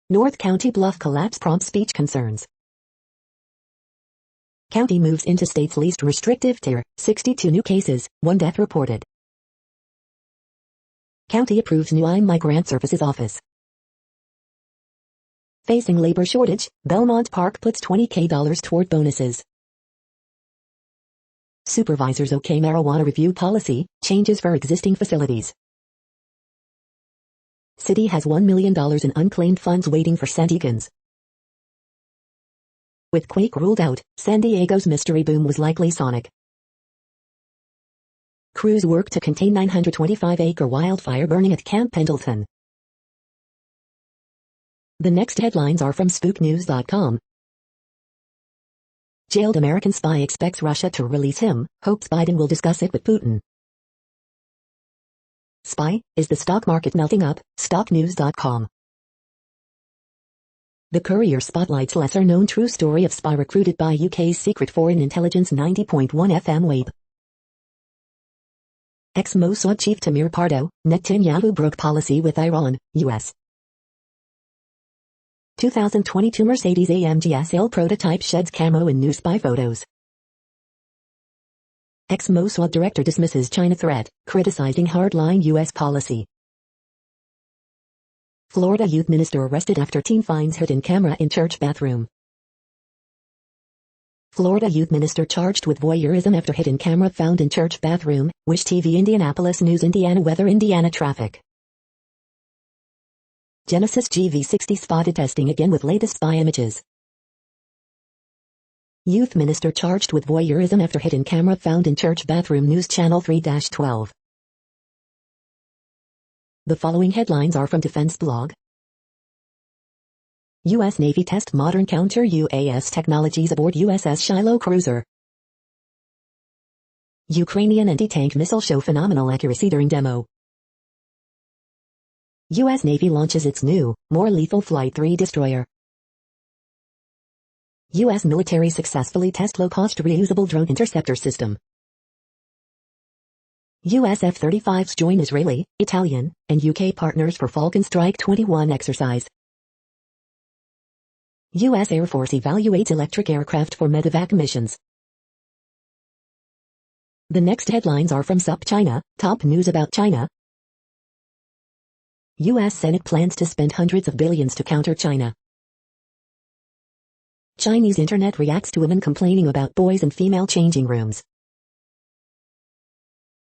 North County bluff collapse prompts speech concerns. County moves into state's least restrictive tier, 62 new cases, 1 death reported. County approves new migrant services office. Facing labor shortage, Belmont Park puts $20,000 toward bonuses. Supervisors OK marijuana review policy, changes for existing facilities. City has $1 million in unclaimed funds waiting for San Diegans. With quake ruled out, San Diego's mystery boom was likely sonic. Crews work to contain 925-acre wildfire burning at Camp Pendleton. The next headlines are from SpookNews.com. Jailed American spy expects Russia to release him, hopes Biden will discuss it with Putin. Spy, is the stock market melting up? StockNews.com. The Courier spotlights lesser-known true story of spy recruited by UK's Secret Foreign Intelligence 90.1 FM wave. Ex-Mossad chief Tamir Pardo, Netanyahu broke policy with Iran, U.S. 2022 Mercedes-AMG SL prototype sheds camo in new spy photos. Ex-Mossad director dismisses China threat, criticizing hardline U.S. policy. Florida youth minister arrested after teen finds hidden camera in church bathroom. Florida youth minister charged with voyeurism after hidden camera found in church bathroom. Wish TV Indianapolis News Indiana Weather Indiana Traffic. Genesis GV60 spotted testing again with latest spy images. Youth minister charged with voyeurism after hidden camera found in church bathroom. News Channel 3-12. The following headlines are from Defense Blog. U.S. Navy test modern counter-UAS technologies aboard USS Shiloh cruiser. Ukrainian anti-tank missile show phenomenal accuracy during demo. U.S. Navy launches its new, more lethal Flight 3 destroyer. U.S. military successfully test low-cost reusable drone interceptor system. U.S. F-35s join Israeli, Italian, and UK partners for Falcon Strike 21 exercise. U.S. Air Force evaluates electric aircraft for medevac missions. The next headlines are from SupChina, top news about China. U.S. Senate plans to spend hundreds of billions to counter China. Chinese internet reacts to women complaining about boys and female changing rooms.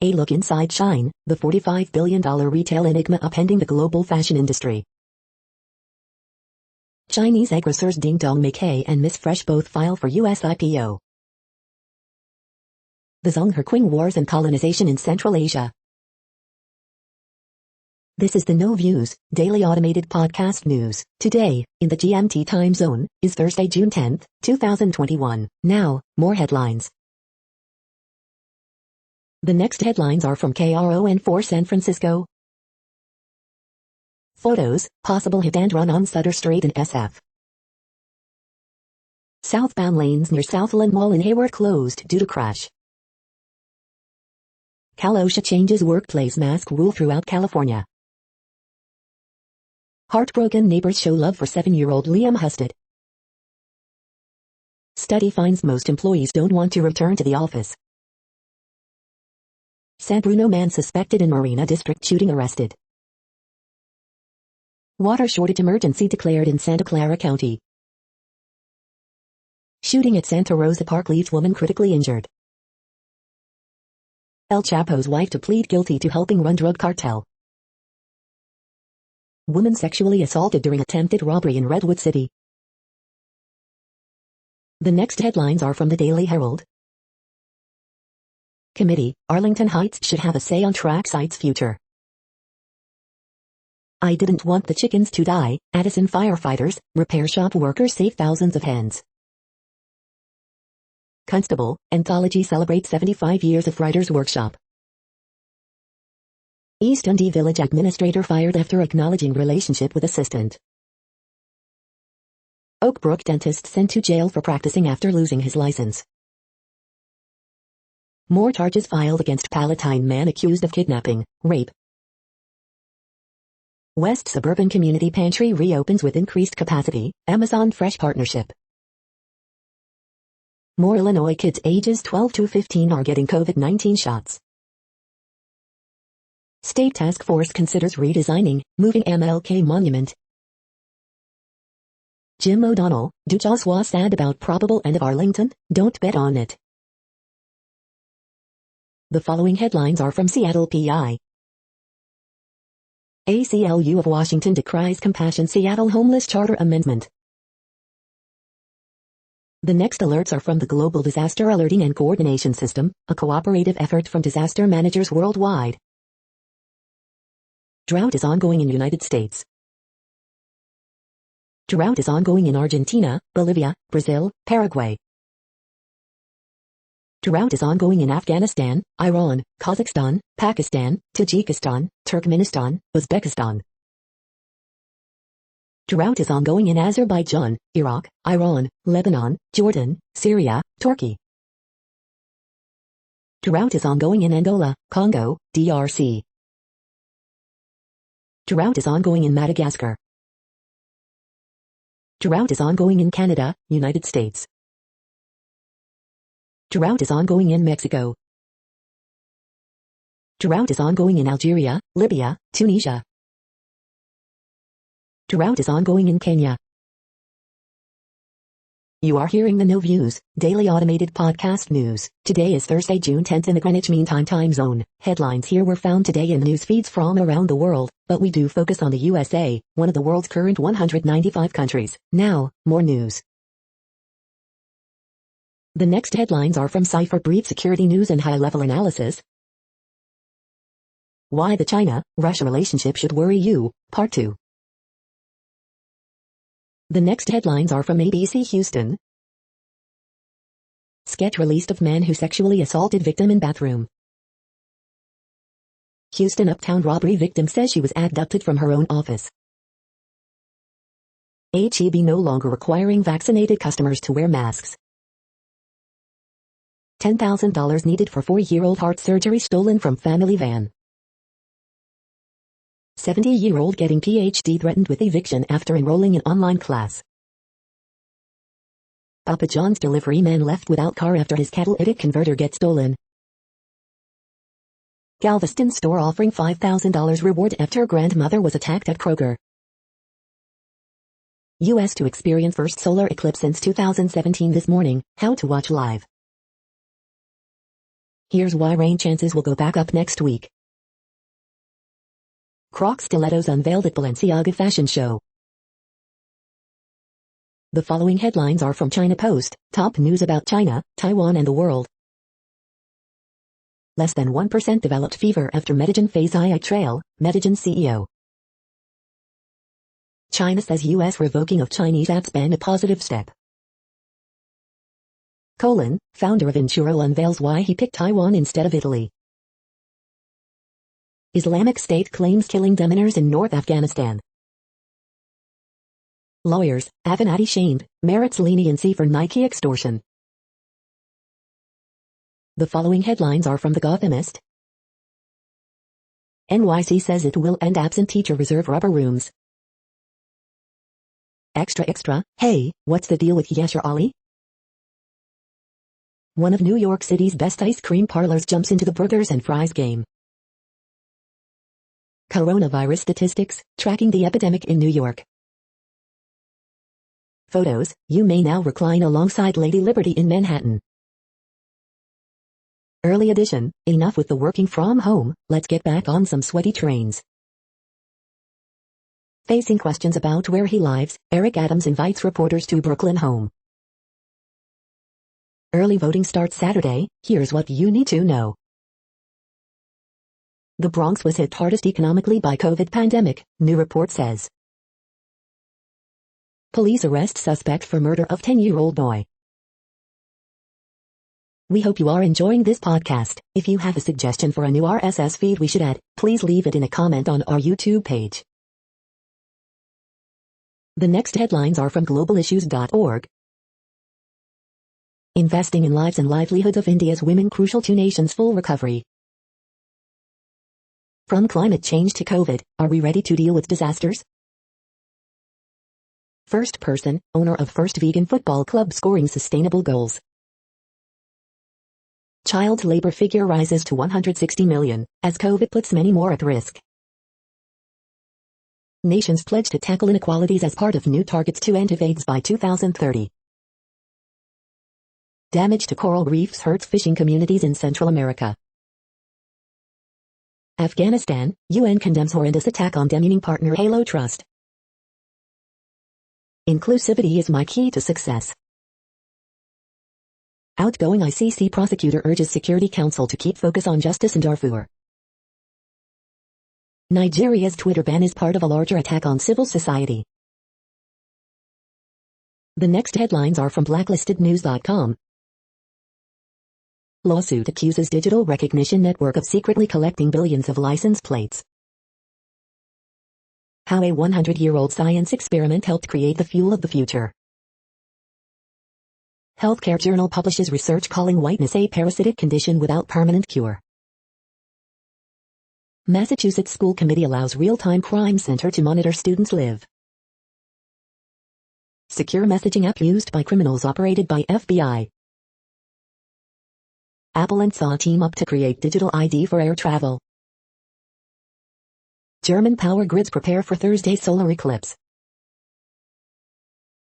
A look inside Shine, the $45 billion retail enigma upending the global fashion industry. Chinese egg grocers Ding Dong Mackay and Miss Fresh both file for U.S. IPO. The Zhonghe Wars and colonization in Central Asia. This is the No Views, daily automated podcast news. Today, in the GMT time zone, is Thursday, June 10, 2021. Now, more headlines. The next headlines are from KRON4 San Francisco. Photos, possible hit and run on Sutter Street in SF. Southbound lanes near Southland Mall in Hayward closed due to crash. Cal OSHA changes workplace mask rule throughout California. Heartbroken neighbors show love for 7-year-old Liam Husted. Study finds most employees don't want to return to the office. San Bruno man suspected in Marina District shooting arrested. Water shortage emergency declared in Santa Clara County. Shooting at Santa Rosa Park leaves woman critically injured. El Chapo's wife to plead guilty to helping run drug cartel. Woman sexually assaulted during attempted robbery in Redwood City. The next headlines are from the Daily Herald. Committee, Arlington Heights should have a say on track site's future. I didn't want the chickens to die. Addison firefighters, repair shop workers save thousands of hens. Constable, Anthology celebrates 75 years of Writers' Workshop. East Dundee Village administrator fired after acknowledging relationship with assistant. Oakbrook dentist sent to jail for practicing after losing his license. More charges filed against Palatine man accused of kidnapping, rape. West Suburban Community Pantry reopens with increased capacity, Amazon Fresh partnership. More Illinois kids ages 12 to 15 are getting COVID-19 shots. State task force considers redesigning, moving MLK monument. Jim O'Donnell, Duchos was sad about probable end of Arlington, don't bet on it. The following headlines are from Seattle PI. ACLU of Washington decries Compassion Seattle Homeless Charter Amendment. The next alerts are from the Global Disaster Alerting and Coordination System, a cooperative effort from disaster managers worldwide. Drought is ongoing in United States. Drought is ongoing in Argentina, Bolivia, Brazil, Paraguay. Drought is ongoing in Afghanistan, Iran, Kazakhstan, Pakistan, Tajikistan, Turkmenistan, Uzbekistan. Drought is ongoing in Azerbaijan, Iraq, Iran, Lebanon, Jordan, Syria, Turkey. Drought is ongoing in Angola, Congo, DRC. Drought is ongoing in Madagascar. Drought is ongoing in Canada, United States. Drought is ongoing in Mexico. Drought is ongoing in Algeria, Libya, Tunisia. Drought is ongoing in Kenya. You are hearing the No Views, daily automated podcast news. Today is Thursday, June 10th in the Greenwich Mean Time zone. Headlines here were found today in news feeds from around the world, but we do focus on the USA, one of the world's current 195 countries. Now, more news. The next headlines are from Cypher Brief Security News and High-Level Analysis. Why the China-Russia relationship should worry you, Part 2. The next headlines are from ABC Houston. Sketch released of man who sexually assaulted victim in bathroom. Houston uptown robbery victim says she was abducted from her own office. HEB no longer requiring vaccinated customers to wear masks. $10,000 needed for 4-year-old heart surgery stolen from family van. 70-year-old getting PhD threatened with eviction after enrolling in online class. Papa John's delivery man left without car after his catalytic converter gets stolen. Galveston store offering $5,000 reward after grandmother was attacked at Kroger. U.S. to experience first solar eclipse since 2017 this morning, how to watch live. Here's why rain chances will go back up next week. Crocs stilettos unveiled at Balenciaga fashion show. The following headlines are from China Post, top news about China, Taiwan and the world. Less than 1% developed fever after Medigen phase II trial, Medigen CEO. China says U.S. revoking of Chinese apps ban a positive step. Founder of Insuro unveils why he picked Taiwan instead of Italy. Islamic State claims killing demoners in North Afghanistan. Lawyers, Avenatti shamed, merits leniency for Nike extortion. The following headlines are from The Gothamist. NYC says it will end absent teacher reserve rubber rooms. Extra, hey, what's the deal with Yasher Ali? One of New York City's best ice cream parlors jumps into the burgers and fries game. Coronavirus statistics, tracking the epidemic in New York. Photos, you may now recline alongside Lady Liberty in Manhattan. Early edition, enough with the working from home, let's get back on some sweaty trains. Facing questions about where he lives, Eric Adams invites reporters to Brooklyn home. Early voting starts Saturday, here's what you need to know. The Bronx was hit hardest economically by COVID pandemic, new report says. Police arrest suspect for murder of 10-year-old boy. We hope you are enjoying this podcast. If you have a suggestion for a new RSS feed we should add, please leave it in a comment on our YouTube page. The next headlines are from globalissues.org. Investing in lives and livelihoods of India's women crucial to nation's full recovery. From climate change to COVID, are we ready to deal with disasters? First person, owner of first vegan football club scoring sustainable goals. Child labor figure rises to 160 million, as COVID puts many more at risk. Nations pledge to tackle inequalities as part of new targets to end AIDS by 2030. Damage to coral reefs hurts fishing communities in Central America. Afghanistan, UN condemns horrendous attack on demeaning partner Halo Trust. Inclusivity is my key to success. Outgoing ICC prosecutor urges Security Council to keep focus on justice in Darfur. Nigeria's Twitter ban is part of a larger attack on civil society. The next headlines are from blacklistednews.com. Lawsuit accuses digital recognition network of secretly collecting billions of license plates. How a 100-year-old science experiment helped create the fuel of the future. Healthcare Journal publishes research calling whiteness a parasitic condition without permanent cure. Massachusetts School Committee allows real-time crime center to monitor students live. Secure messaging app used by criminals operated by FBI. Apple and SAW team up to create digital ID for air travel. German power grids prepare for Thursday's solar eclipse.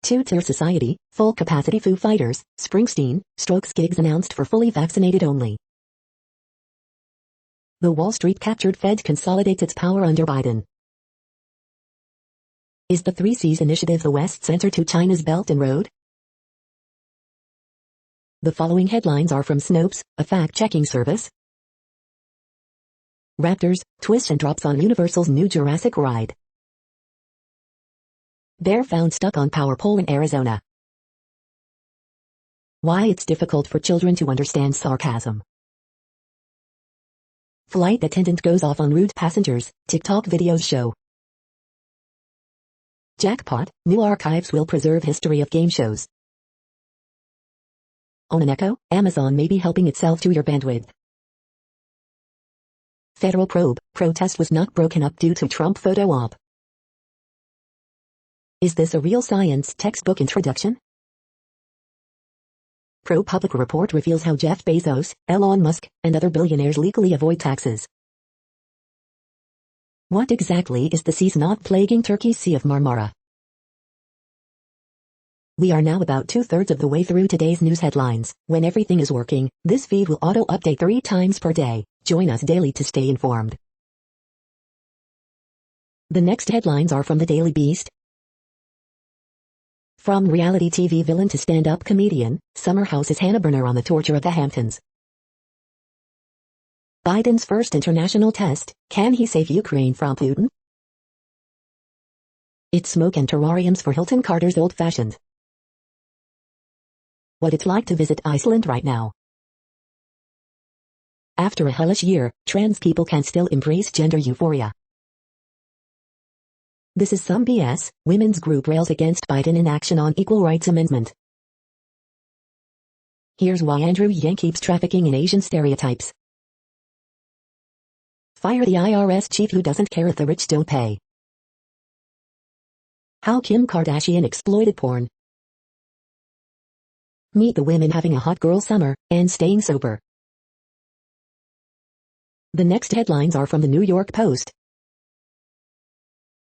Two-tier society, full capacity Foo Fighters, Springsteen, Strokes gigs announced for fully vaccinated only. The Wall Street captured Fed consolidates its power under Biden. Is the 3Cs initiative the West's answer to China's Belt and Road? The following headlines are from Snopes, a fact-checking service. Raptors, twist and drops on Universal's new Jurassic ride. Bear found stuck on power pole in Arizona. Why it's difficult for children to understand sarcasm. Flight attendant goes off on rude passengers, TikTok videos show. Jackpot, new archives will preserve history of game shows. Own an Echo, Amazon may be helping itself to your bandwidth. Federal probe, protest was not broken up due to Trump photo op. Is this a real science textbook introduction? ProPublica report reveals how Jeff Bezos, Elon Musk, and other billionaires legally avoid taxes. What exactly is the seas not plaguing Turkey's Sea of Marmara? We are now about 2/3 of the way through today's news headlines. When everything is working, this feed will auto-update 3 times per day. Join us daily to stay informed. The next headlines are from the Daily Beast. From reality TV villain to stand-up comedian, Summer House's Hannah Berner on the torture of the Hamptons. Biden's first international test, can he save Ukraine from Putin? It's smoke and terrariums for Hilton Carter's old-fashioned. What it's like to visit Iceland right now. After a hellish year, trans people can still embrace gender euphoria. This is some BS, women's group rails against Biden in action on Equal Rights Amendment. Here's why Andrew Yang keeps trafficking in Asian stereotypes. Fire the IRS chief who doesn't care if the rich don't pay. How Kim Kardashian exploited porn. Meet the women having a hot girl summer, and staying sober. The next headlines are from the New York Post.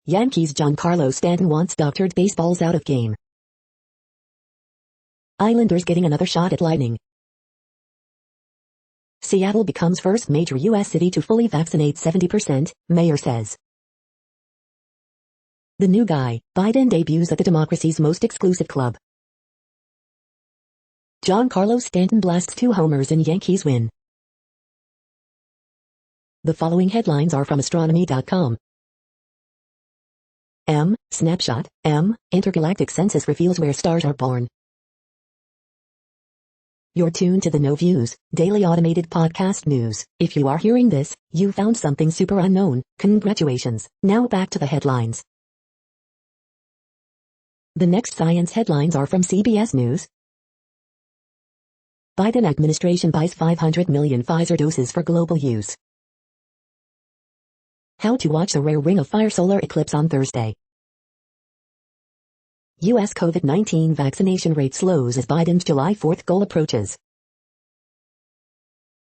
Yankees Giancarlo Stanton wants doctored baseballs out of game. Islanders getting another shot at Lightning. Seattle becomes first major U.S. city to fully vaccinate 70%, mayor says. The new guy, Biden debuts at the democracy's most exclusive club. Giancarlo Stanton blasts 2 homers in Yankees win. The following headlines are from astronomy.com. Snapshot. Intergalactic census reveals where stars are born. You're tuned to the No Views, daily automated podcast news. If you are hearing this, you found something super unknown. Congratulations. Now back to the headlines. The next science headlines are from CBS News. Biden administration buys 500 million Pfizer doses for global use. How to watch the rare Ring of Fire solar eclipse on Thursday. U.S. COVID-19 vaccination rate slows as Biden's July 4th goal approaches.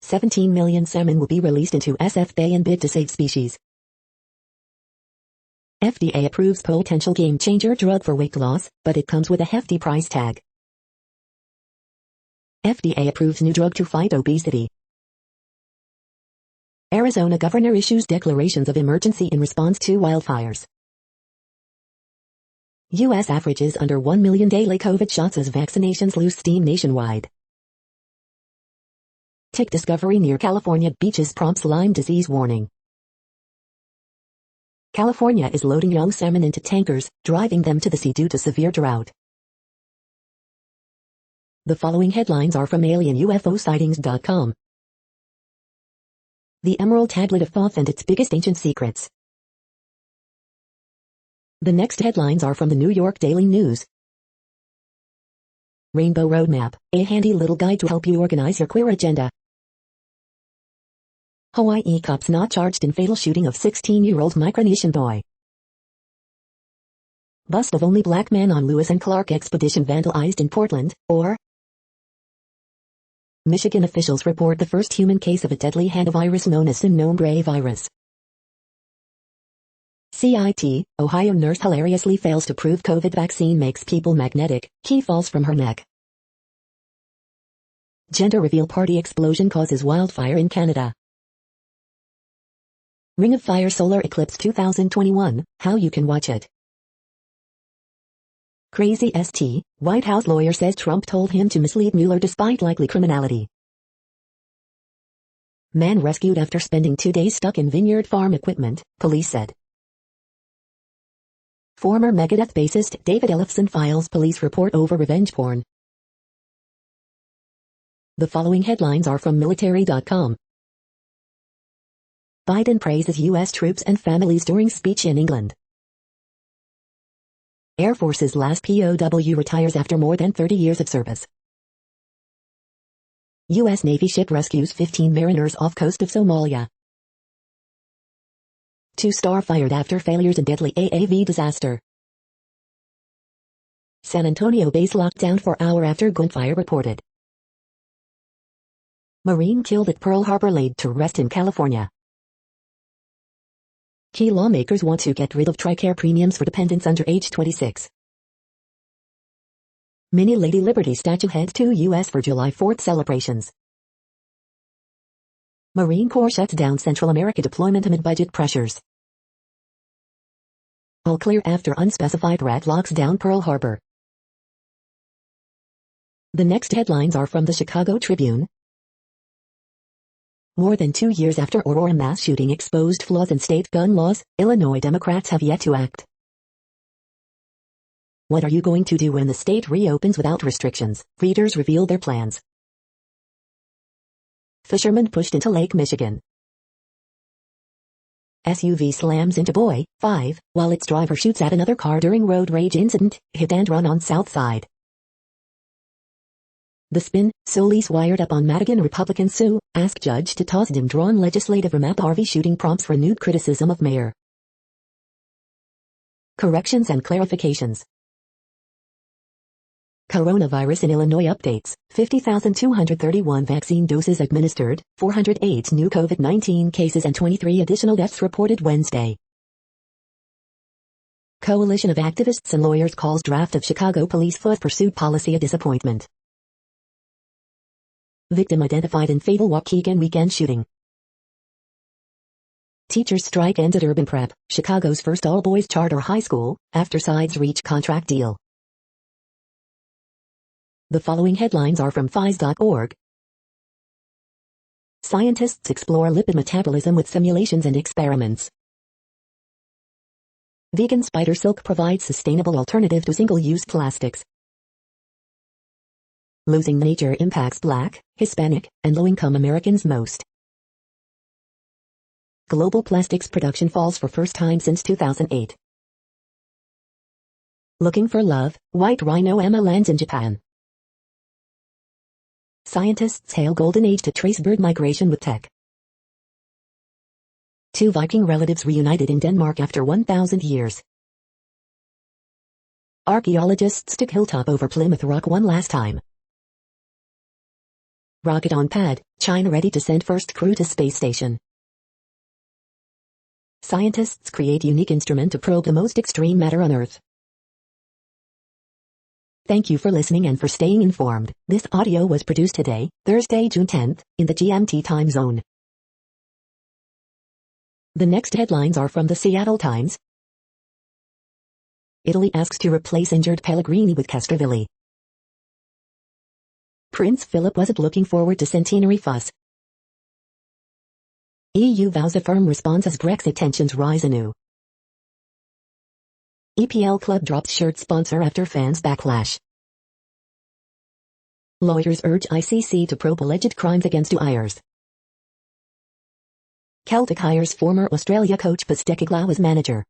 17 million salmon will be released into SF Bay in bid to save species. FDA approves potential game-changer drug for weight loss, but it comes with a hefty price tag. FDA approves new drug to fight obesity. Arizona governor issues declarations of emergency in response to wildfires. U.S. averages under 1 million daily COVID shots as vaccinations lose steam nationwide. Tick discovery near California beaches prompts Lyme disease warning. California is loading young salmon into tankers, driving them to the sea due to severe drought. The following headlines are from alienUFOsightings.com. The Emerald Tablet of Thoth and its biggest ancient secrets. The next headlines are from the New York Daily News. Rainbow Roadmap, a handy little guide to help you organize your queer agenda. Hawaii cops not charged in fatal shooting of 16-year-old Micronesian boy. Bust of only black man on Lewis and Clark expedition vandalized in Portland, or Michigan officials report the first human case of a deadly hantavirus known as sin nombre virus. CIT, Ohio nurse hilariously fails to prove COVID vaccine makes people magnetic, key falls from her neck. Gender reveal party explosion causes wildfire in Canada. Ring of Fire solar eclipse 2021, how you can watch it. Crazy ST, White House lawyer says Trump told him to mislead Mueller despite likely criminality. Man rescued after spending 2 days stuck in vineyard farm equipment, police said. Former Megadeth bassist David Ellefson files police report over revenge porn. The following headlines are from military.com. Biden praises U.S. troops and families during speech in England. Air Force's last POW retires after more than 30 years of service. U.S. Navy ship rescues 15 mariners off coast of Somalia. 2-star fired after failures in deadly AAV disaster. San Antonio base locked down for hour after gunfire reported. Marine killed at Pearl Harbor laid to rest in California. Key lawmakers want to get rid of TRICARE premiums for dependents under age 26. Mini Lady Liberty statue heads to U.S. for July 4th celebrations. Marine Corps shuts down Central America deployment amid budget pressures. All clear after unspecified threat locks down Pearl Harbor. The next headlines are from the Chicago Tribune. More than 2 years after Aurora mass shooting exposed flaws in state gun laws, Illinois Democrats have yet to act. What are you going to do when the state reopens without restrictions? Readers reveal their plans. Fisherman pushed into Lake Michigan. SUV slams into boy, 5, while its driver shoots at another car during road rage incident, hit and run on South Side. The Spin, Solis wired up on Madigan Republican sue, ask judge to toss dim drawn legislative remap Harvey shooting prompts renewed criticism of mayor. Corrections and clarifications. Coronavirus in Illinois updates, 50,231 vaccine doses administered, 408 new COVID-19 cases and 23 additional deaths reported Wednesday. Coalition of activists and lawyers calls draft of Chicago police foot pursued policy a disappointment. Victim identified in fatal Waukegan weekend shooting. Teachers strike ends at Urban Prep, Chicago's first all-boys charter high school, after sides reach contract deal. The following headlines are from phys.org. Scientists explore lipid metabolism with simulations and experiments. Vegan spider silk provides sustainable alternative to single-use plastics. Losing nature impacts Black, Hispanic, and low-income Americans most. Global plastics production falls for first time since 2008. Looking for love, white rhino Emma lands in Japan. Scientists hail golden age to trace bird migration with tech. Two Viking relatives reunited in Denmark after 1,000 years. Archaeologists took hilltop over Plymouth Rock one last time. Rocket on pad, China ready to send first crew to space station. Scientists create unique instrument to probe the most extreme matter on Earth. Thank you for listening and for staying informed. This audio was produced today, Thursday, June 10th, in the GMT time zone. The next headlines are from the Seattle Times. Italy asks to replace injured Pellegrini with Castrovilli. Prince Philip wasn't looking forward to centenary fuss. EU vows a firm response as Brexit tensions rise anew. EPL club drops shirt sponsor after fans backlash. Lawyers urge ICC to probe alleged crimes against Ayers. Celtic hires former Australia coach Postecoglou as manager.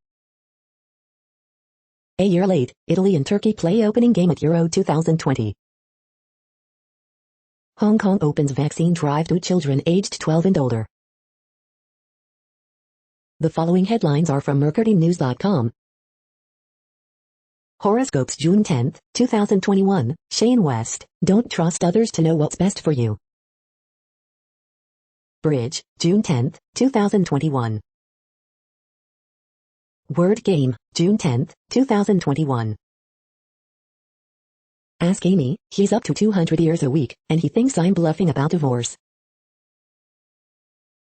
A year late, Italy and Turkey play opening game at Euro 2020. Hong Kong opens vaccine drive to children aged 12 and older. The following headlines are from mercurynews.com. Horoscopes June 10, 2021, Shane West, don't trust others to know what's best for you. Bridge, June 10, 2021. Word Game, June 10, 2021. Ask Amy, he's up to 200 years a week, and he thinks I'm bluffing about divorce.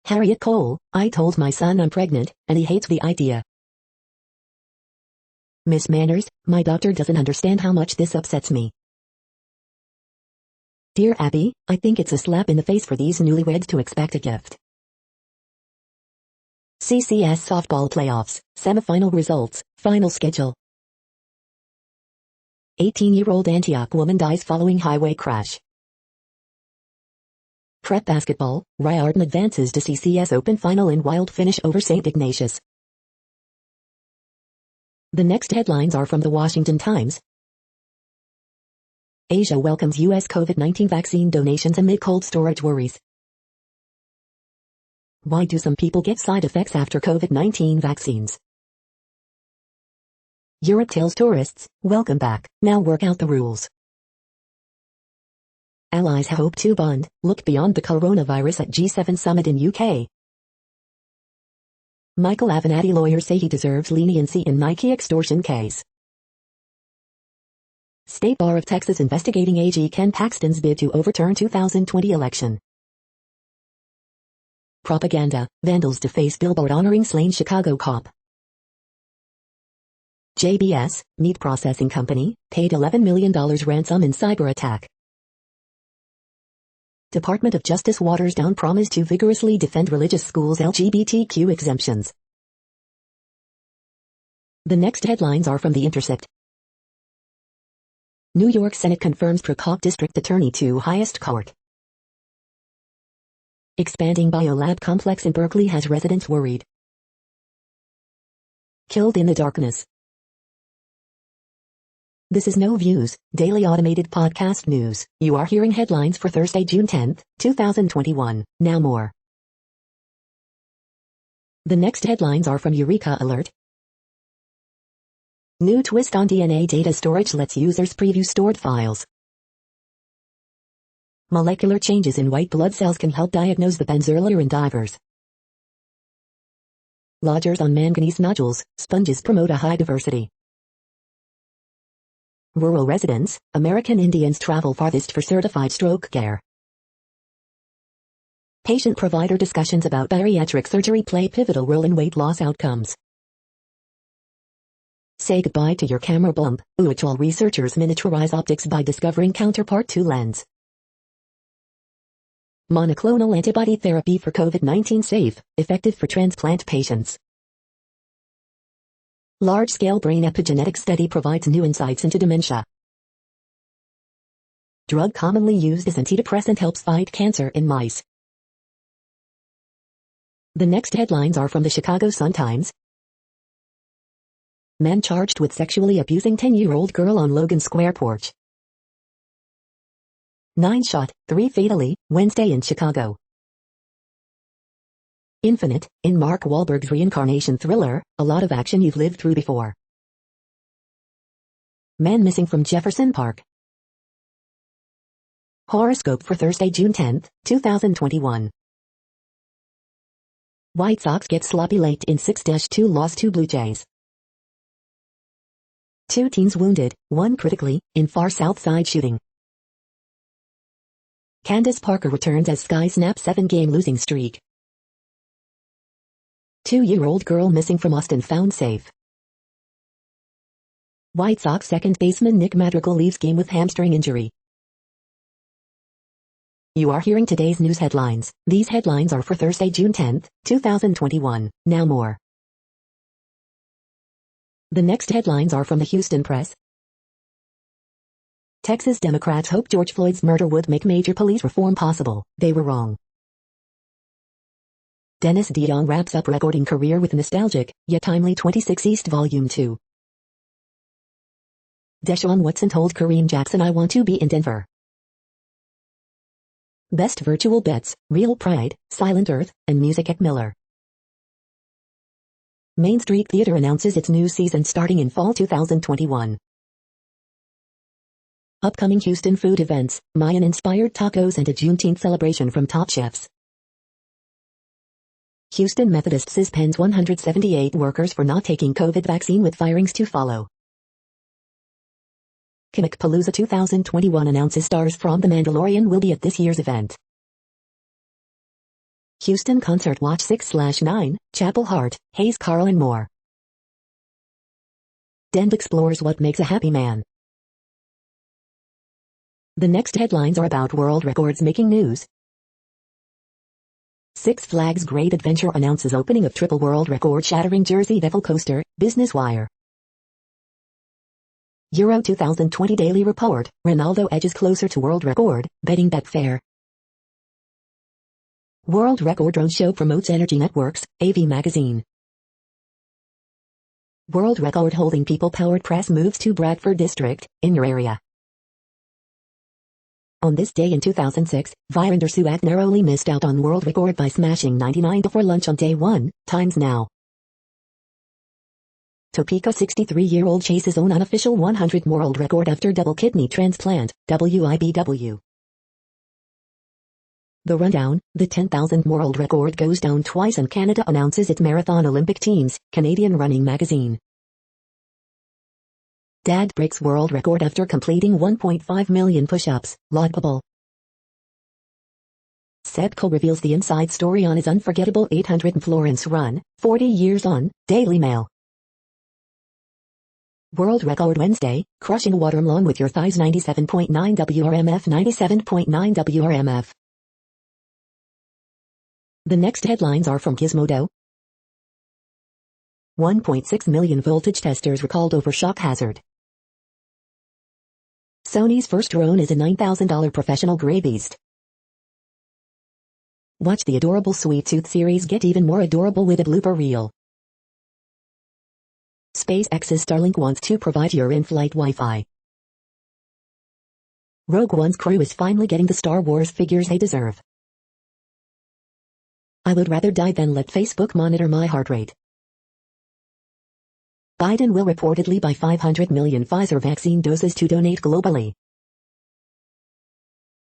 Harriet Cole, I told my son I'm pregnant, and he hates the idea. Miss Manners, my doctor doesn't understand how much this upsets me. Dear Abby, I think it's a slap in the face for these newlyweds to expect a gift. CCS softball playoffs, semifinal results, final schedule. 18-year-old Antioch woman dies following highway crash. Prep basketball, Riordan advances to CCS Open final in wild finish over St. Ignatius. The next headlines are from the Washington Times. Asia welcomes U.S. COVID-19 vaccine donations amid cold storage worries. Why do some people get side effects after COVID-19 vaccines? Europe tells tourists, welcome back, now work out the rules. Allies hope to bond, look beyond the coronavirus at G7 summit in UK. Michael Avenatti lawyers say he deserves leniency in Nike extortion case. State Bar of Texas investigating AG Ken Paxton's bid to overturn 2020 election. Propaganda, vandals deface billboard honoring slain Chicago cop. JBS, meat processing company, paid $11 million ransom in cyber attack. Department of Justice waters down promise to vigorously defend religious schools' LGBTQ exemptions. The next headlines are from The Intercept. New York Senate confirms Prokop district attorney to highest court. Expanding biolab complex in Berkeley has residents worried. Killed in the darkness. This is No Views, daily automated podcast news. You are hearing headlines for Thursday, June 10, 2021. Now more. The next headlines are from Eureka Alert. New twist on DNA data storage lets users preview stored files. Molecular changes in white blood cells can help diagnose the benzerler in divers. Lodgers on manganese nodules, sponges promote a high diversity. Rural residents, American Indians travel farthest for certified stroke care. Patient-provider discussions about bariatric surgery play pivotal role in weight loss outcomes. Say goodbye to your camera bump. UTC researchers miniaturize optics by discovering counterpart 2 lens. Monoclonal antibody therapy for COVID-19 safe, effective for transplant patients. Large-scale brain epigenetic study provides new insights into dementia. Drug commonly used as antidepressant helps fight cancer in mice. The next headlines are from the Chicago Sun-Times. Man charged with sexually abusing 10-year-old girl on Logan Square porch. 9 shot, 3 fatally, Wednesday in Chicago. Infinite, in Mark Wahlberg's reincarnation thriller, a lot of action you've lived through before. Man missing from Jefferson Park. Horoscope for Thursday, June 10, 2021. White Sox get sloppy late in 6-2 loss to Blue Jays. 2 teens wounded, 1 critically, in far South Side shooting. Candace Parker returns as Sky snaps 7-game losing streak. 2-year-old girl missing from Austin found safe. White Sox second baseman Nick Madrigal leaves game with hamstring injury. You are hearing today's news headlines. These headlines are for Thursday, June 10, 2021. Now more. The next headlines are from the Houston Press. Texas Democrats hope George Floyd's murder would make major police reform possible. They were wrong. Dennis DeYoung wraps up recording career with nostalgic, yet timely 26 East Volume 2. Deshaun Watson told Kareem Jackson I want to be in Denver. Best virtual bets, Real Pride, Silent Earth, and Music Miller. Main Street Theater announces its new season starting in fall 2021. Upcoming Houston food events, Mayan-inspired tacos and a Juneteenth celebration from top chefs. Houston Methodist suspends 178 workers for not taking COVID vaccine with firings to follow. Comicpalooza 2021 announces stars from The Mandalorian will be at this year's event. Houston Concert Watch 6/9, Chapel Hart, Hayes Carl and more. Dent explores what makes a happy man. The next headlines are about world records making news. Six Flags Great Adventure announces opening of triple world record-shattering Jersey Devil coaster, Business Wire. Euro 2020 Daily Report, Ronaldo edges closer to world record, betting Betfair. World Record Drone Show promotes Energy Networks, AV Magazine. World Record Holding People-Powered Press moves to Bradford District, in your area. On this day in 2006, Virender Sehwag narrowly missed out on world record by smashing 99 before lunch on day 1, times now. Topeka 63-year-old chases own unofficial 100 world record after double kidney transplant, WIBW. The rundown, the 10,000 world record goes down twice and Canada announces its Marathon Olympic teams, Canadian Running Magazine. Dad breaks world record after completing 1.5 million push-ups, laudable. Sebco reveals the inside story on his unforgettable 800 Florence run, 40 years on, Daily Mail. World Record Wednesday, crushing watermelon with your thighs 97.9 WRMF 97.9 WRMF. The next headlines are from Gizmodo. 1.6 million voltage testers recalled over shock hazard. Sony's first drone is a $9,000 professional gray beast. Watch the adorable Sweet Tooth series get even more adorable with a blooper reel. SpaceX's Starlink wants to provide your in-flight Wi-Fi. Rogue One's crew is finally getting the Star Wars figures they deserve. I would rather die than let Facebook monitor my heart rate. Biden will reportedly buy 500 million Pfizer vaccine doses to donate globally.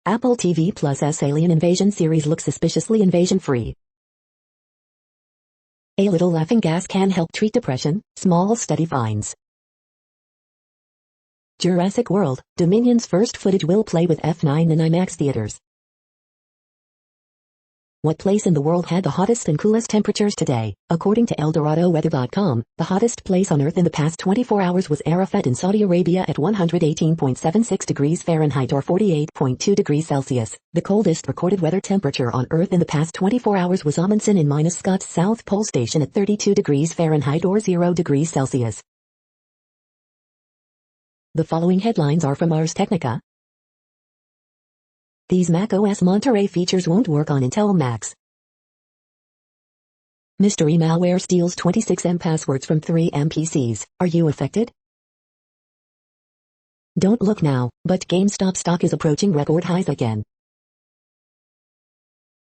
Apple TV Plus' Alien Invasion series looks suspiciously invasion-free. A little laughing gas can help treat depression, small study finds. Jurassic World, Dominion's first footage will play with F9 in IMAX theaters. What place in the world had the hottest and coolest temperatures today? According to ElDoradoWeather.com, the hottest place on Earth in the past 24 hours was Arafat in Saudi Arabia at 118.76 degrees Fahrenheit or 48.2 degrees Celsius. The coldest recorded weather temperature on Earth in the past 24 hours was Amundsen in Minus Scott's South Pole Station at 32 degrees Fahrenheit or 0 degrees Celsius. The following headlines are from Ars Technica. These macOS Monterey features won't work on Intel Macs. Mystery malware steals 26M passwords from 3M PCs. Are you affected? Don't look now, but GameStop stock is approaching record highs again.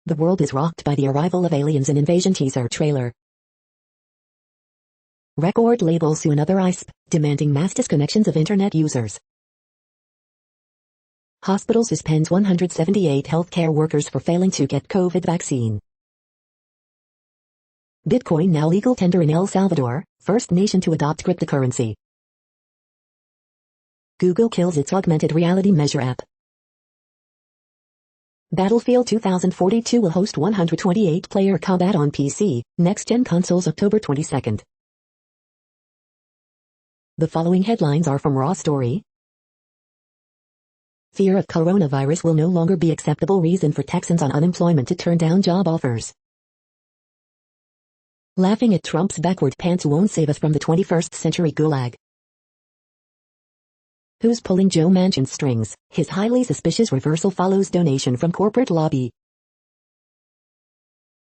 The world is rocked by the arrival of Aliens and Invasion teaser trailer. Record labels sue another ISP, demanding mass disconnections of internet users. Hospital suspends 178 healthcare workers for failing to get COVID vaccine. Bitcoin now legal tender in El Salvador, first nation to adopt cryptocurrency. Google kills its augmented reality measure app. Battlefield 2042 will host 128-player combat on PC, next-gen consoles October 22nd. The following headlines are from Raw Story. Fear of coronavirus will no longer be acceptable reason for Texans on unemployment to turn down job offers. Laughing at Trump's backward pants won't save us from the 21st century gulag. Who's pulling Joe Manchin's strings? His highly suspicious reversal follows donation from corporate lobby.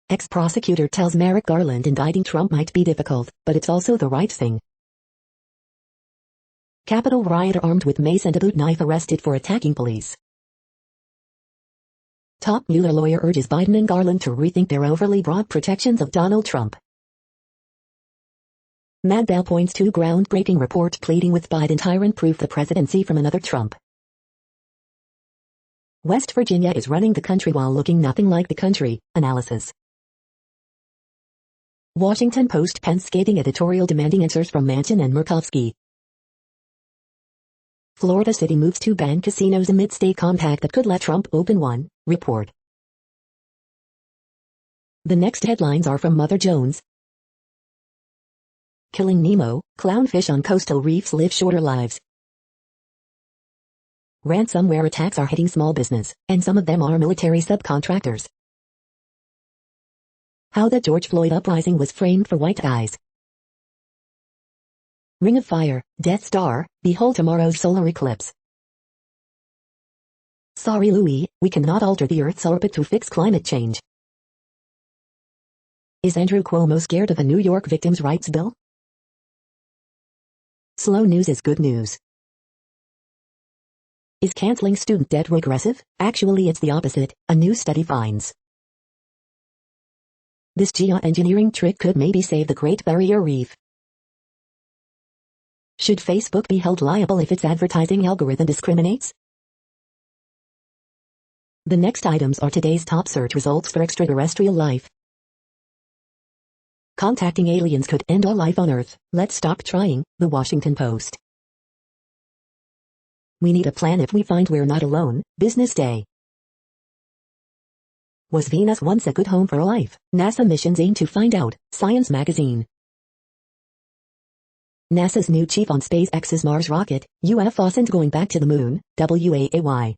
Ex-prosecutor tells Merrick Garland indicting Trump might be difficult, but it's also the right thing. Capitol rioter armed with mace and a boot knife arrested for attacking police. Top Mueller lawyer urges Biden and Garland to rethink their overly broad protections of Donald Trump. Mad Bell points to groundbreaking report pleading with Biden tyrant proof the presidency from another Trump. West Virginia is running the country while looking nothing like the country, analysis. Washington Post pens scathing editorial demanding answers from Manchin and Murkowski. Florida City moves to ban casinos amid state compact that could let Trump open one, report. The next headlines are from Mother Jones. Killing Nemo, clownfish on coastal reefs live shorter lives. Ransomware attacks are hitting small business, and some of them are military subcontractors. How the George Floyd uprising was framed for white guys. Ring of Fire, Death Star, behold tomorrow's solar eclipse. Sorry Louis, we cannot alter the Earth's orbit to fix climate change. Is Andrew Cuomo scared of the New York Victims' Rights Bill? Slow news is good news. Is canceling student debt regressive? Actually it's the opposite, a new study finds. This geoengineering trick could maybe save the Great Barrier Reef. Should Facebook be held liable if its advertising algorithm discriminates? The next items are today's top search results for extraterrestrial life. Contacting aliens could end all life on Earth. Let's stop trying, The Washington Post. We need a plan if we find we're not alone, Business Day. Was Venus once a good home for life? NASA missions aim to find out, Science magazine. NASA's new chief on SpaceX's Mars rocket, UFOs going back to the moon, WAAY.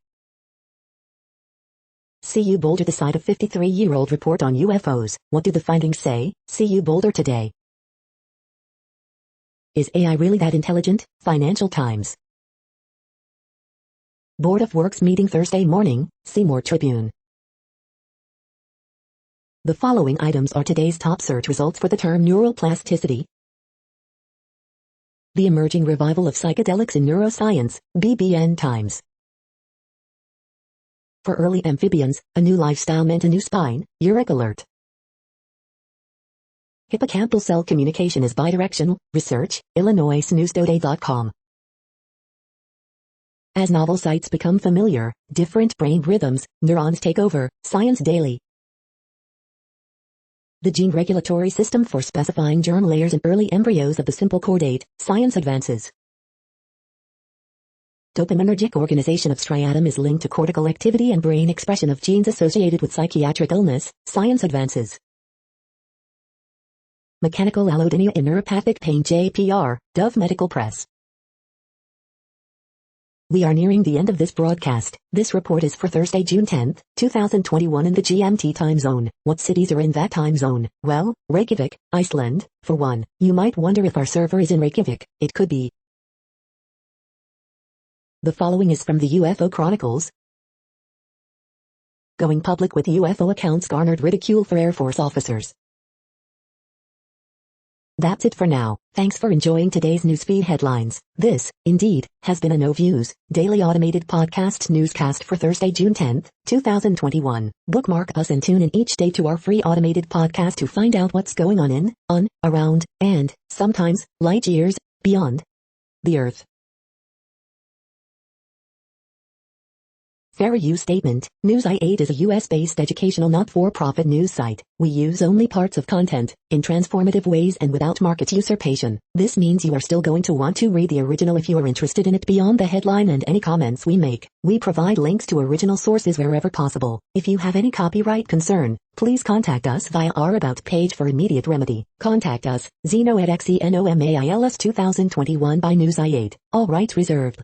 CU Boulder decide a 53-year-old report on UFOs, what do the findings say? CU Boulder today. Is AI really that intelligent? Financial Times. Board of Works meeting Thursday morning, Seymour Tribune. The following items are today's top search results for the term neuroplasticity. The emerging revival of psychedelics in neuroscience, BBN Times. For early amphibians, a new lifestyle meant a new spine, Uric Alert. Hippocampal cell communication is bidirectional, research, IllinoisNewsToday.com. As novel sites become familiar, different brain rhythms, neurons take over, Science Daily. The gene regulatory system for specifying germ layers in early embryos of the simple chordate, Science Advances. Dopaminergic organization of striatum is linked to cortical activity and brain expression of genes associated with psychiatric illness. Science advances. Mechanical allodynia in neuropathic pain JPR, Dove Medical Press. We are nearing the end of this broadcast. This report is for Thursday, June 10, 2021 in the GMT time zone. What cities are in that time zone? Well, Reykjavik, Iceland, for one. You might wonder if our server is in Reykjavik. It could be. The following is from the UFO Chronicles. Going public with UFO accounts garnered ridicule for Air Force officers. That's it for now. Thanks for enjoying today's newsfeed headlines. This, indeed, has been a No Views, daily automated podcast newscast for Thursday, June 10, 2021. Bookmark us and tune in each day to our free automated podcast to find out what's going on, around, and, sometimes, light years, beyond the Earth. Fair use statement. News.8 is a US-based educational not-for-profit news site. We use only parts of content, in transformative ways and without market usurpation. This means you are still going to want to read the original if you are interested in it beyond the headline and any comments we make. We provide links to original sources wherever possible. If you have any copyright concern, please contact us via our About page for immediate remedy. Contact us, Zeno at XENOMAILS 2021 by News.8. All rights reserved.